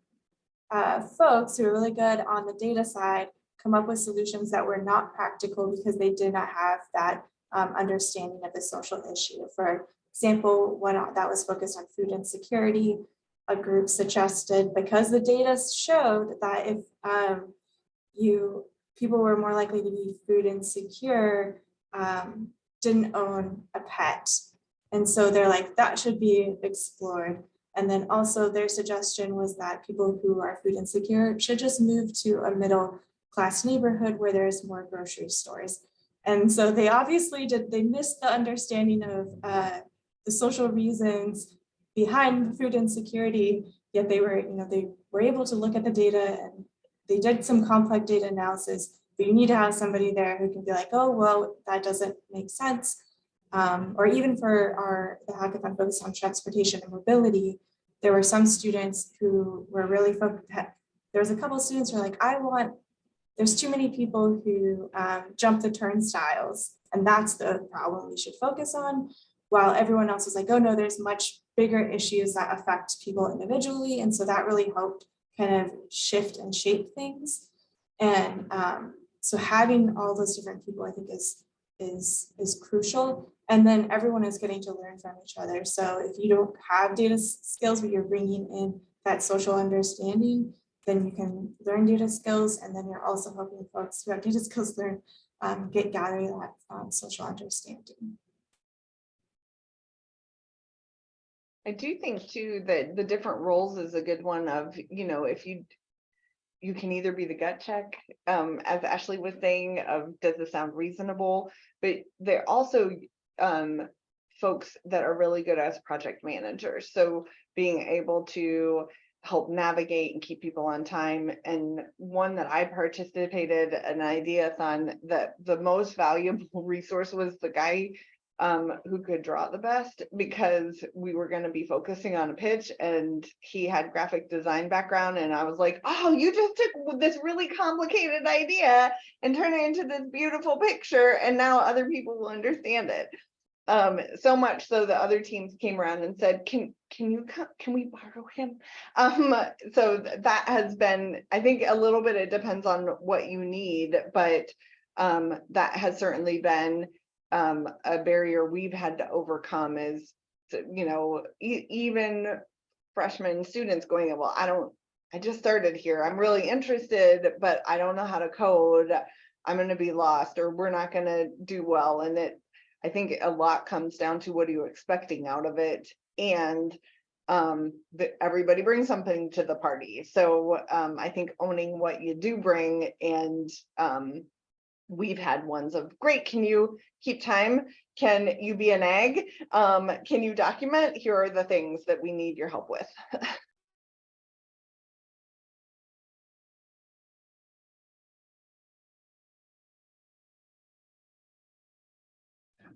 [SPEAKER 3] folks who are really good on the data side come up with solutions that were not practical because they did not have that understanding of the social issue. For example, one that was focused on food insecurity, a group suggested, because the data showed that if people were more likely to be food insecure, didn't own a pet. And so they're like, that should be explored. And then also their suggestion was that people who are food insecure should just move to a middle class neighborhood where there's more grocery stores. And so they obviously they missed the understanding of the social reasons behind food insecurity, yet they were able to look at the data and they did some complex data analysis, but you need to have somebody there who can be like, oh, well, that doesn't make sense. or even for the hackathon focused on transportation and mobility, there were some students who were really focused. There was a couple of students who were like, there's too many people who jump the turnstiles, and that's the problem we should focus on. While everyone else was like, oh no, there's much bigger issues that affect people individually. And so that really helped kind of shift and shape things. And so having all those different people, I think is crucial. And then everyone is getting to learn from each other. So if you don't have data skills, but you're bringing in that social understanding, then you can learn data skills, and then you're also helping folks who have data skills learn, gather that social understanding.
[SPEAKER 4] I do think too that the different roles is a good one of, if you can either be the gut check, as Ashley was saying, of does this sound reasonable, but they're also folks that are really good as project managers. So being able to help navigate and keep people on time. And one that I participated in an ideathon, that the most valuable resource was the guy who could draw the best, because we were going to be focusing on a pitch and he had graphic design background, and I was like, oh, you just took this really complicated idea and turned it into this beautiful picture, and now other people will understand it. So much so the other teams came around and said, can we borrow him? So that has been, I think a little bit, it depends on what you need, but that has certainly been a barrier we've had to overcome, is, even freshman students going, well, I just started here, I'm really interested, but I don't know how to code, I'm going to be lost, or we're not going to do well. And I think a lot comes down to what are you expecting out of it, and everybody brings something to the party. So I think owning what you do bring, and we've had ones of, great, can you keep time? Can you be an ag? Can you document? Here are the things that we need your help with.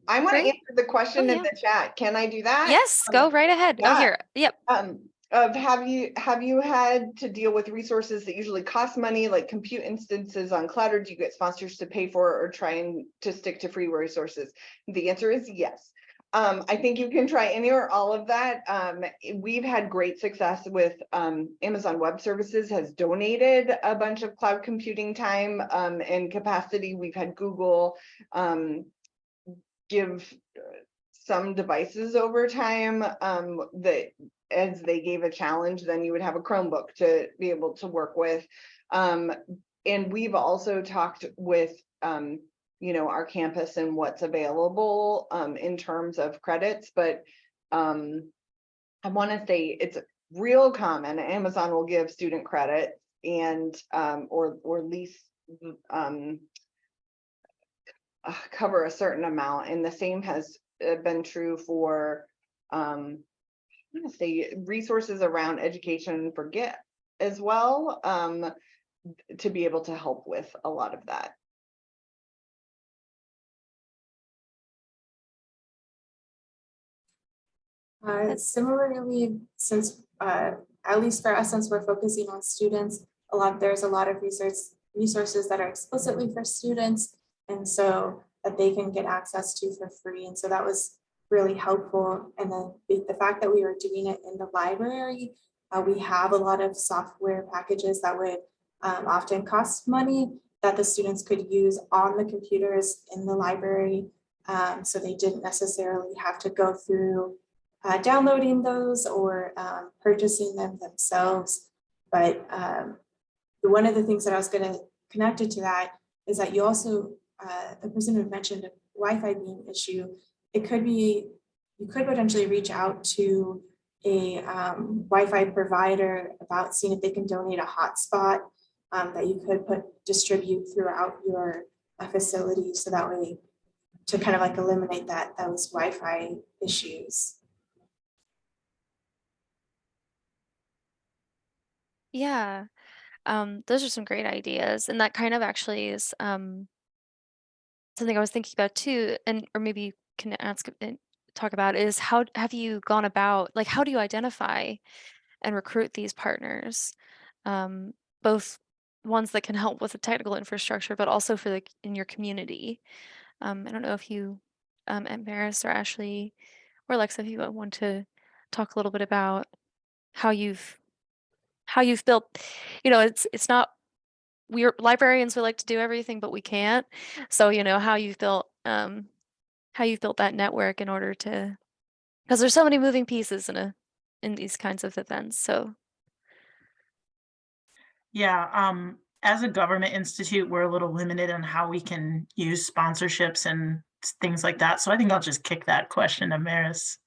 [SPEAKER 4] I want to
[SPEAKER 1] Great.
[SPEAKER 4] answer the question in
[SPEAKER 1] yeah.
[SPEAKER 4] the chat. Can I do that?
[SPEAKER 1] Yes, go right ahead. Oh,
[SPEAKER 4] yeah.
[SPEAKER 1] here. Yep.
[SPEAKER 4] Of have you had to deal with resources that usually cost money, like compute instances on cloud, or do you get sponsors to pay for, or trying to stick to free resources? The answer is yes. I think you can try any or all of that. We've had great success with Amazon Web Services has donated a bunch of cloud computing time and capacity. We've had Google give some devices over time that, as they gave a challenge, then you would have a Chromebook to be able to work with. And we've also talked with our campus and what's available in terms of credits, but I want to say it's real common. Amazon will give student credit and or at least cover a certain amount, and the same has been true for I'm going to say resources around education for Git as well, to be able to help with a lot of that.
[SPEAKER 3] Similarly, since at least for us, since we're focusing on students, there's a lot of resources that are explicitly for students, and so that they can get access to for free. And so that was really helpful. And then the fact that we were doing it in the library, we have a lot of software packages that would often cost money that the students could use on the computers in the library. So they didn't necessarily have to go through downloading those or purchasing them themselves. But one of the things that I was going to connect it to that is that you also, the person who mentioned a Wi-Fi being an issue, it could be, you could potentially reach out to a Wi-Fi provider about seeing if they can donate a hotspot that you could distribute throughout your facility, so that way to kind of like eliminate those Wi-Fi issues.
[SPEAKER 1] Yeah. Those are some great ideas. And that kind of actually is something I was thinking about too, and or maybe can talk about is how have you gone about, like, how do you identify and recruit these partners, both ones that can help with the technical infrastructure, but also for in your community. I don't know if you, at Maris or Ashley or Alexa, if you want to talk a little bit about how you've built, it's not, we're librarians, we like to do everything, but we can't. So, how you've built that network in order to, because there's so many moving pieces in these kinds of events. So
[SPEAKER 2] Yeah, as a government institute, we're a little limited on how we can use sponsorships and things like that. So I think I'll just kick that question to Maris.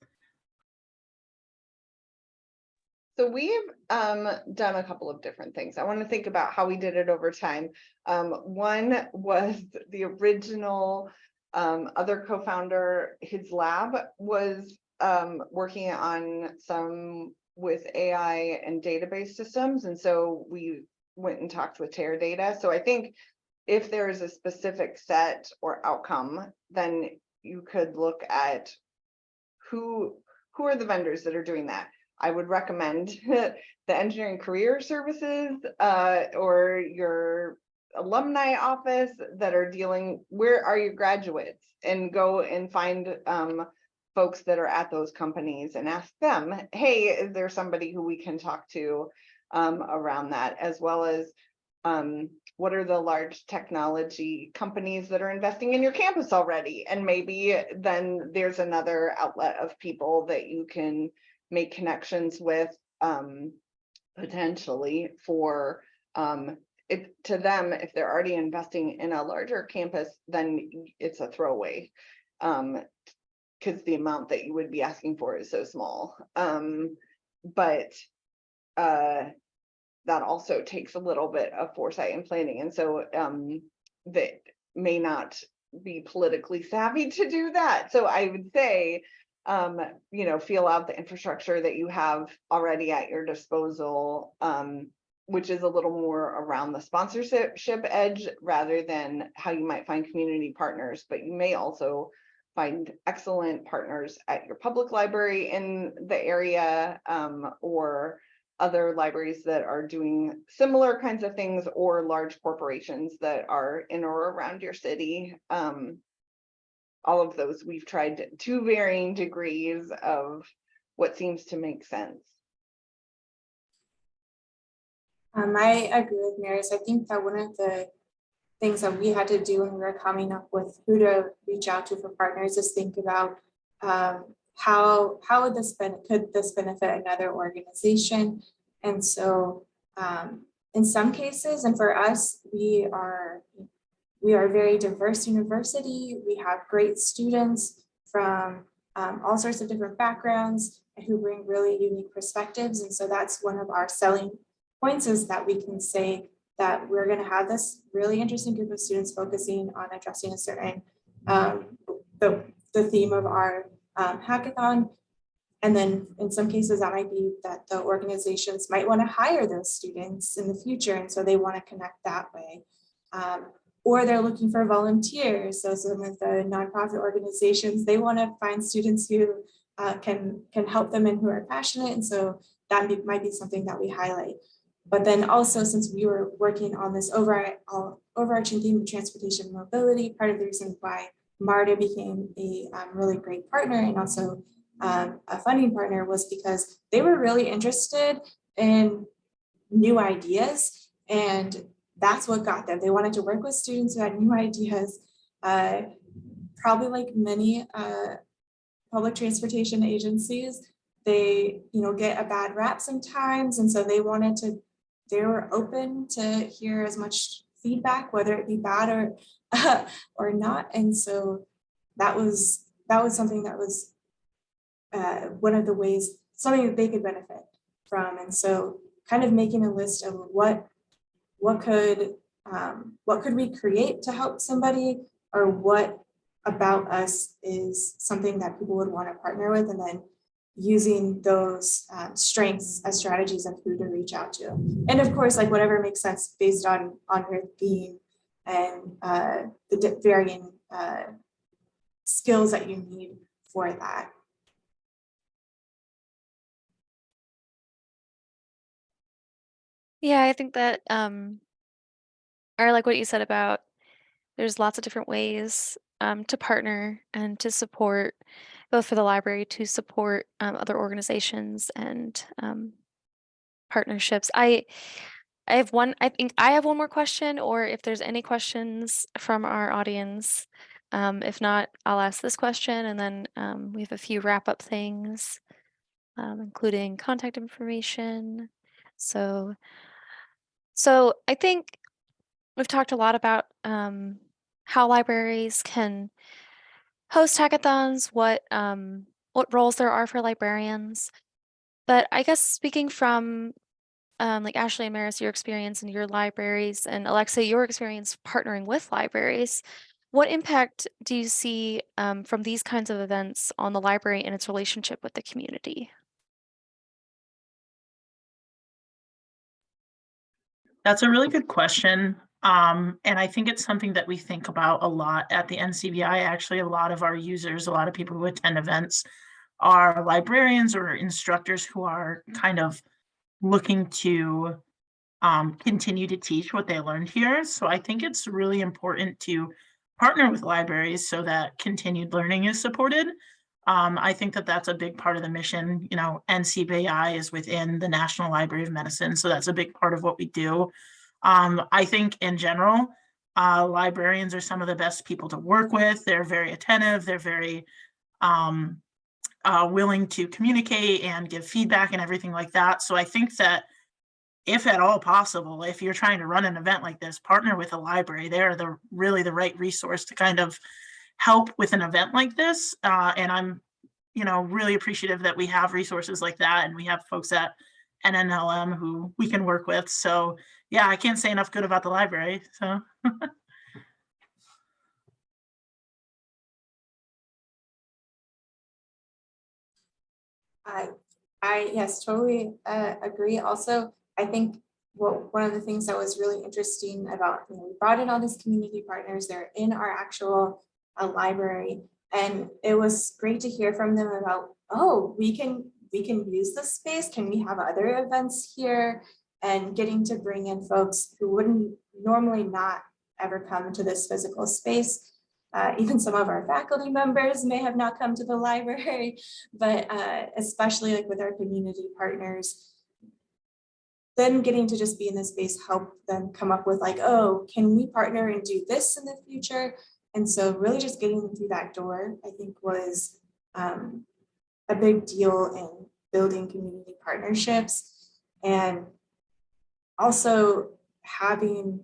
[SPEAKER 4] So we've done a couple of different things. I want to think about how we did it over time. One was the original other co-founder, his lab was working on some with AI and database systems. And so we went and talked with Teradata. So I think if there is a specific set or outcome, then you could look at who are the vendors that are doing that. I would recommend the engineering career services or your alumni office that are dealing, where are your graduates, and go and find folks that are at those companies and ask them, hey, is there somebody who we can talk to around that, as well as what are the large technology companies that are investing in your campus already? And maybe then there's another outlet of people that you can make connections with potentially for to them. If they're already investing in a larger campus, then it's a throwaway because the amount that you would be asking for is so small. But that also takes a little bit of foresight and planning. And so that may not be politically savvy to do that. So I would say, feel out the infrastructure that you have already at your disposal, which is a little more around the sponsorship edge rather than how you might find community partners. But you may also find excellent partners at your public library in the area, or other libraries that are doing similar kinds of things, or large corporations that are in or around your city. All of those we've tried to varying degrees of what seems to make sense.
[SPEAKER 3] I agree with Maris. I think that one of the things that we had to do when we were coming up with who to reach out to for partners is think about how would could this benefit another organization. And so in some cases, and for us, we are a very diverse university. We have great students from all sorts of different backgrounds who bring really unique perspectives. And so that's one of our selling points, is that we can say that we're going to have this really interesting group of students focusing on addressing a certain, the theme of our hackathon. And then in some cases that might be that the organizations might want to hire those students in the future. And so they want to connect that way. Or they're looking for volunteers. So some of the nonprofit organizations, they want to find students who can help them and who are passionate. And so that might be something that we highlight. But then also, since we were working on this overarching theme of transportation and mobility, part of the reason why MARTA became a really great partner and also a funding partner was because they were really interested in new ideas, and that's what got them. They wanted to work with students who had new ideas, probably like many public transportation agencies. They get a bad rap sometimes, and so they were open to hear as much feedback, whether it be bad or not. And so that was something that was one of the ways, something that they could benefit from. And so kind of making a list of what could we create to help somebody, or what about us is something that people would want to partner with, and then using those strengths as strategies of who to reach out to. And of course, like whatever makes sense based on your theme and the varying skills that you need for that.
[SPEAKER 1] Yeah, I think that I like what you said about there's lots of different ways to partner and to support, both for the library to support other organizations and partnerships. I have one. I think I have one more question, or if there's any questions from our audience. If not, I'll ask this question, and then we have a few wrap-up things, including contact information. So I think we've talked a lot about how libraries can host hackathons, what roles there are for librarians. But I guess speaking from like Ashley and Maris, your experience in your libraries, and Alexa, your experience partnering with libraries, what impact do you see from these kinds of events on the library and its relationship with the community?
[SPEAKER 2] That's a really good question. And I think it's something that we think about a lot at the NCBI. Actually, a lot of our users, a lot of people who attend events are librarians or instructors who are kind of looking to continue to teach what they learned here. So I think it's really important to partner with libraries so that continued learning is supported. I think that that's a big part of the mission. You know, NCBI is within the National Library of Medicine, so that's a big part of what we do. I think in general, librarians are some of the best people to work with. They're very attentive. They're very willing to communicate and give feedback and everything like that. So I think that if at all possible, if you're trying to run an event like this, partner with a library. They're really the right resource to kind of help with an event like this. And I'm, really appreciative that we have resources like that, and we have folks at NNLM who we can work with. So yeah, I can't say enough good about the library. So
[SPEAKER 3] I yes, totally agree. Also, I think one of the things that was really interesting about, we brought in all these community partners, they're in our actual library, and it was great to hear from them about, oh, we can use this space. Can we have other events here? And getting to bring in folks who wouldn't normally not ever come to this physical space. Even some of our faculty members may have not come to the library, but especially like with our community partners, then getting to just be in this space help them come up with like, oh, can we partner and do this in the future? And so really just getting them through that door, I think, was a big deal in building community partnerships, and also having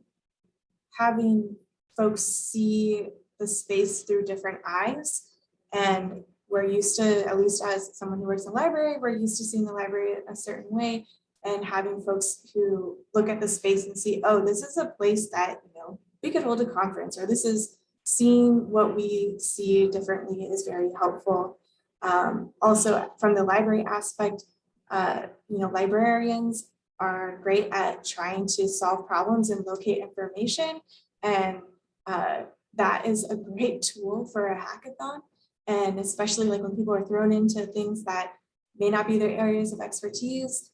[SPEAKER 3] folks see the space through different eyes. And we're used to, at least as someone who works in the library, we're used to seeing the library a certain way, and having folks who look at the space and see, oh, this is a place that, we could hold a conference, or this is seeing what we see differently is very helpful. Also from the library aspect, librarians are great at trying to solve problems and locate information. And that is a great tool for a hackathon. And especially like when people are thrown into things that may not be their areas of expertise,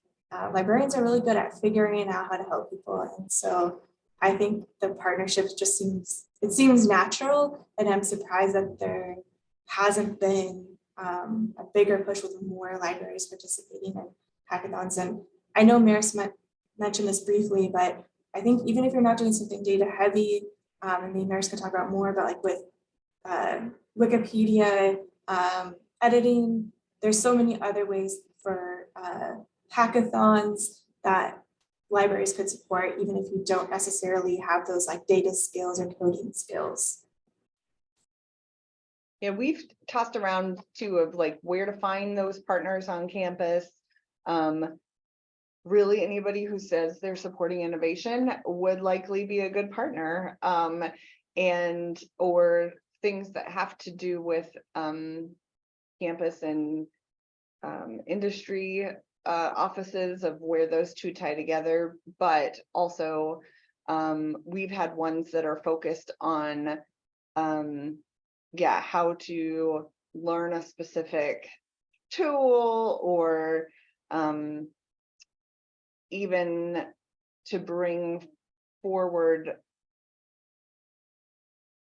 [SPEAKER 3] librarians are really good at figuring out how to help people. And so I think the partnership just seems natural, and I'm surprised that there hasn't been a bigger push with more libraries participating in hackathons. And I know Maris mentioned this briefly, but I think even if you're not doing something data heavy, and maybe Maris could talk about more, but like with Wikipedia editing, there's so many other ways for hackathons that libraries could support, even if you don't necessarily have those like data skills or coding skills.
[SPEAKER 4] Yeah, we've tossed around too of like where to find those partners on campus. Really, anybody who says they're supporting innovation would likely be a good partner, and or things that have to do with campus and industry offices of where those two tie together. But also we've had ones that are focused on yeah, how to learn a specific tool, or even to bring forward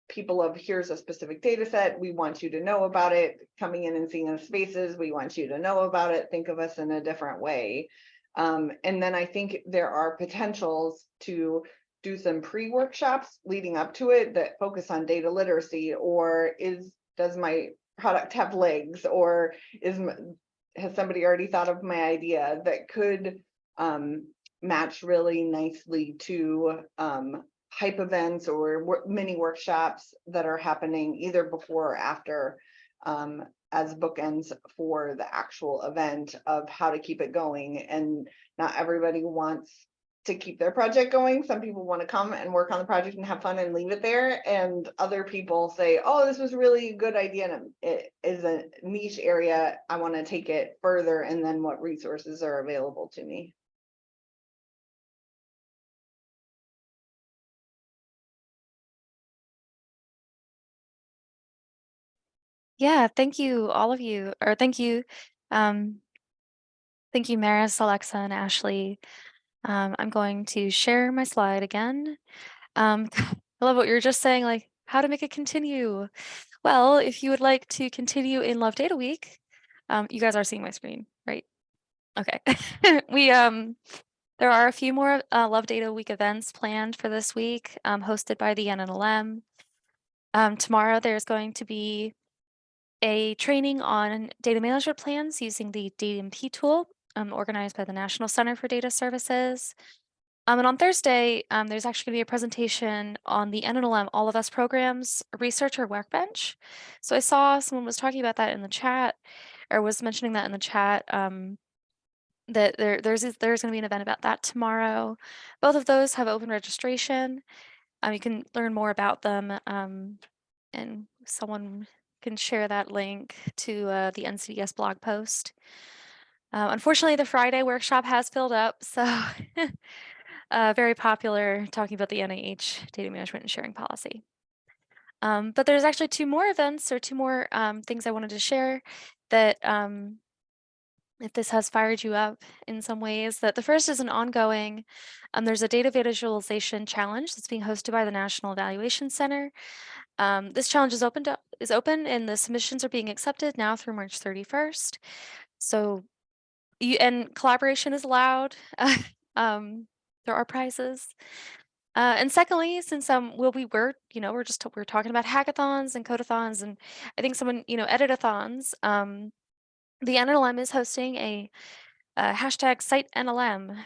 [SPEAKER 4] people of, here's a specific data set, we want you to know about it, coming in and seeing the spaces, we want you to know about it, think of us in a different way. And then I think there are potentials to do some pre-workshops leading up to it that focus on data literacy, or does my product have legs, or has somebody already thought of my idea that could match really nicely to hype events or mini workshops that are happening either before or after, as bookends for the actual event of how to keep it going. And not everybody wants to keep their project going. Some people want to come and work on the project and have fun and leave it there. And other people say, oh, this was really a good idea, and it is a niche area, I want to take it further, and then what resources are available to me.
[SPEAKER 1] Yeah, thank you, all of you, or thank you, Maris, Alexa, and Ashley. I'm going to share my slide again. I love what you were just saying, like how to make it continue. Well, if you would like to continue in Love Data Week, you guys are seeing my screen, right? Okay. There are a few more Love Data Week events planned for this week, hosted by the NNLM. Tomorrow there's going to be a training on data management plans using the DMP tool, organized by the National Center for Data Services. And on Thursday, there's actually going to be a presentation on the NNLM All of Us programs researcher workbench. So I saw someone was talking about that in the chat, or was mentioning that in the chat, that there's going to be an event about that tomorrow. Both of those have open registration. You can learn more about them, and someone can share that link to the NCDS blog post. Unfortunately, the Friday workshop has filled up, so very popular, talking about the NIH data management and sharing policy. But there's actually two more events, or two more things I wanted to share that, if this has fired you up in some ways, that the first is an ongoing, there's a data visualization challenge that's being hosted by the National Evaluation Center. This challenge is open, and the submissions are being accepted now through March 31st. So, and collaboration is allowed. There are prizes. And secondly, since we're talking about hackathons and codathons, and I think someone, editathons, the NLM is hosting a hashtag site NLM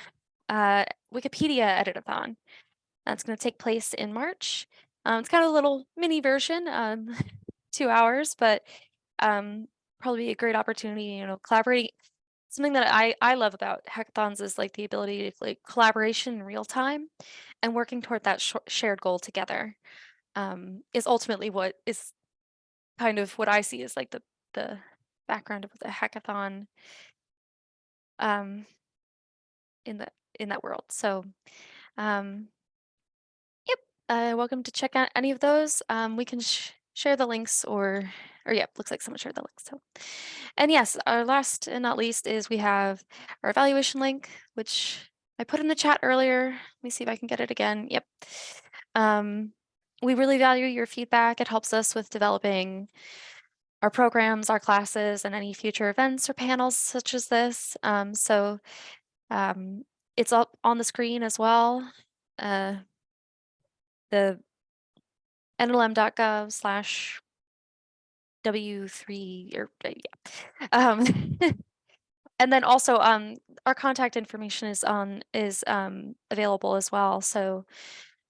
[SPEAKER 1] Wikipedia editathon. That's going to take place in March. It's kind of a little mini version, 2 hours, but probably be a great opportunity, collaborating. Something that I love about hackathons is like the ability to like collaboration in real time and working toward that shared goal together, is ultimately what is kind of what I see as like the background of the hackathon, in that world. So, yep, welcome to check out any of those. We can share the links, or yeah, looks like someone shared the links. So, and yes, our last and not least is we have our evaluation link, which I put in the chat earlier. Let me see if I can get it again. Yep. We really value your feedback. It helps us with developing our programs, our classes, and any future events or panels such as this. So it's up on the screen as well. The nlm.gov/W3, or yeah. And then also our contact information is available as well. So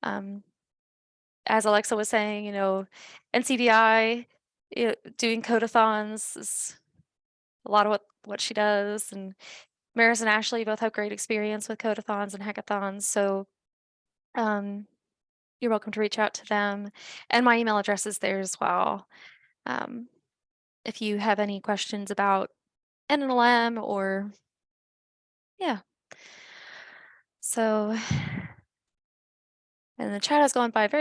[SPEAKER 1] as Alexa was saying, NCDI, doing codathons is a lot of what she does, and Maris and Ashley both have great experience with codathons and hackathons. So you're welcome to reach out to them, and my email address is there as well. If you have any questions about NLM, or yeah. So, and the chat has gone by very